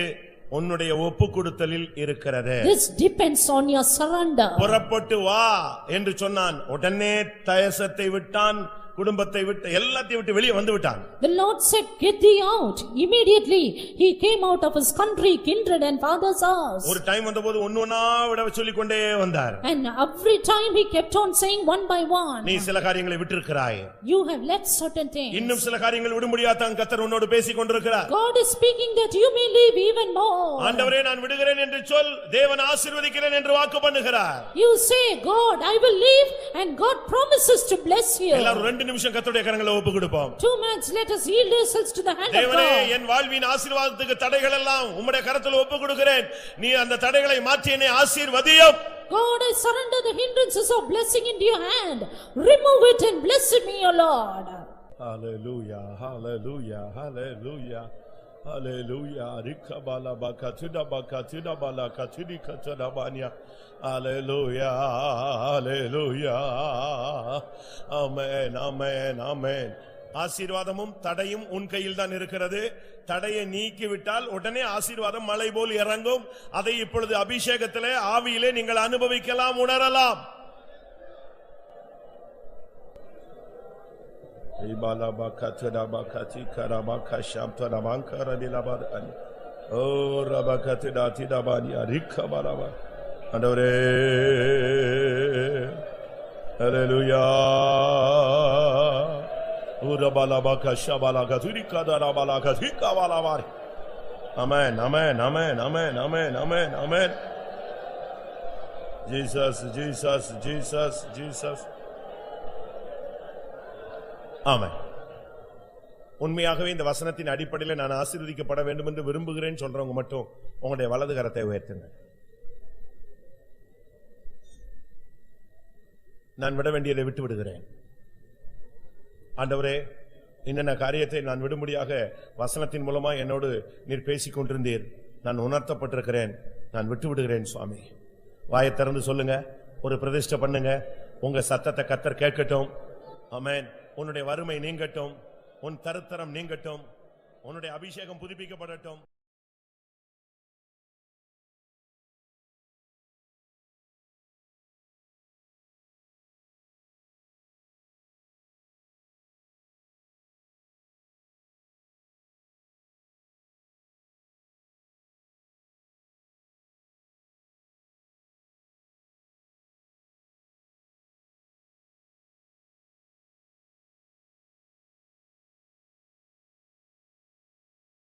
உன்னுடைய ஒப்புக்கொடுத்தலில் இருக்கிறது. This depends on your surrender. புறப்பட்டு வா என்று சொன்னான், உடனே தேசத்தை விட்டான், குடும்பத்தை விட்டு எல்லாத்தையும் விட்டு வெளியே வந்து விட்டான். The Lord said, "Get thee out." Immediately he came out of his country, kindred and father's house. ஒரு டைம் வந்தபோது ஒவ்வொண்ணா விட சொல்லிக்கொண்டே வந்தார். And every time he kept on saying one by one, நீ சில காரியங்களை விட்டிருக்கிறாய், you have left certain things. இன்னும் சில காரியங்கள் விடும்படியாதான் கர்த்தர் உன்னோடு பேசிக் கொண்டிருக்கிறார். God is speaking that you may live even more. ஆண்டவரே நான் விடுகிறேன் என்று சொல், தேவன் ஆசீர்வதிக்கிறேன் என்று வாக்கு பண்ணுகிறார். You say, "God, I will live," and God promises to bless you. எல்லாரும் 2 நிமிஷம் கர்த்தருடைய கரங்களை ஒப்பு கொடுப்போம். 2 minutes, let us yield ourselves to the hand of தேவனே God. என் வாழ்வின் ஆசீர்வாதத்துக்கு தடைகள் எல்லாம் உம்முடைய கரத்தில் ஒப்பு கொடுக்கிறேன். நீ அந்த தடைகளை மாற்றி என்னை ஆசீர்வதியும். God, I surrender the hindrances of blessing into your hand. Remove it and bless me, O Lord. Hallelujah, hallelujah, hallelujah, hallelujah. Rikabala bakatida bakatida balakatidi katadabanya. Hallelujah, hallelujah. Amen, amen, amen. ஆசீர்வாதமும் தடையும் உன் கையில் தான் இருக்கிறது. தடையை நீக்கிவிட்டால் உடனே ஆசீர்வாதம் மழை போல் இறங்கும். அதை இப்பொழுது அபிஷேகத்திலே ஆவியிலே நீங்கள் அனுபவிக்கலாம், உணரலாம். Ibala bakatida bakati karabaka shamtana bankara dilabad. Oh rabakatida tidabani arikabaraba. ஆண்டவரே ஹல்லேலூயா. உரபலபக ஷபலக துரிகதரபலக திகவலவாரி. Amen, amen, amen, amen, amen, amen, amen. Jesus, Jesus, Jesus, Jesus. Amen. உண்மையாகவே இந்த வசனத்தின் அடிப்படையில் நான் ஆசீர்வதிக்கப்பட வேண்டும் என்று விரும்புகிறேன் சொல்றவங்க மட்டும் உங்களுடைய வலது கரத்தை உயர்த்துங்க. நான் விட வேண்டியதை விட்டு விடுகிறேன். ஆண்டவரே, இன்னென்ன காரியத்தை நான் விடும்படியாக வசனத்தின் மூலமா என்னோடு நீர் பேசிக் கொண்டிருந்தீர். நான் உணர்த்தப்பட்டிருக்கிறேன். நான் விட்டு விடுகிறேன் சுவாமி. வாயை திறந்து சொல்லுங்க, ஒரு பிரதிஷ்டை பண்ணுங்க. உங்க சத்தத்தை கர்த்தர் கேட்கட்டும். ஆமென். உன்னுடைய வறுமை நீங்கட்டும், உன் தரித்திரம் நீங்கட்டும், உன்னுடைய அபிஷேகம் புதுப்பிக்கப்படட்டும்.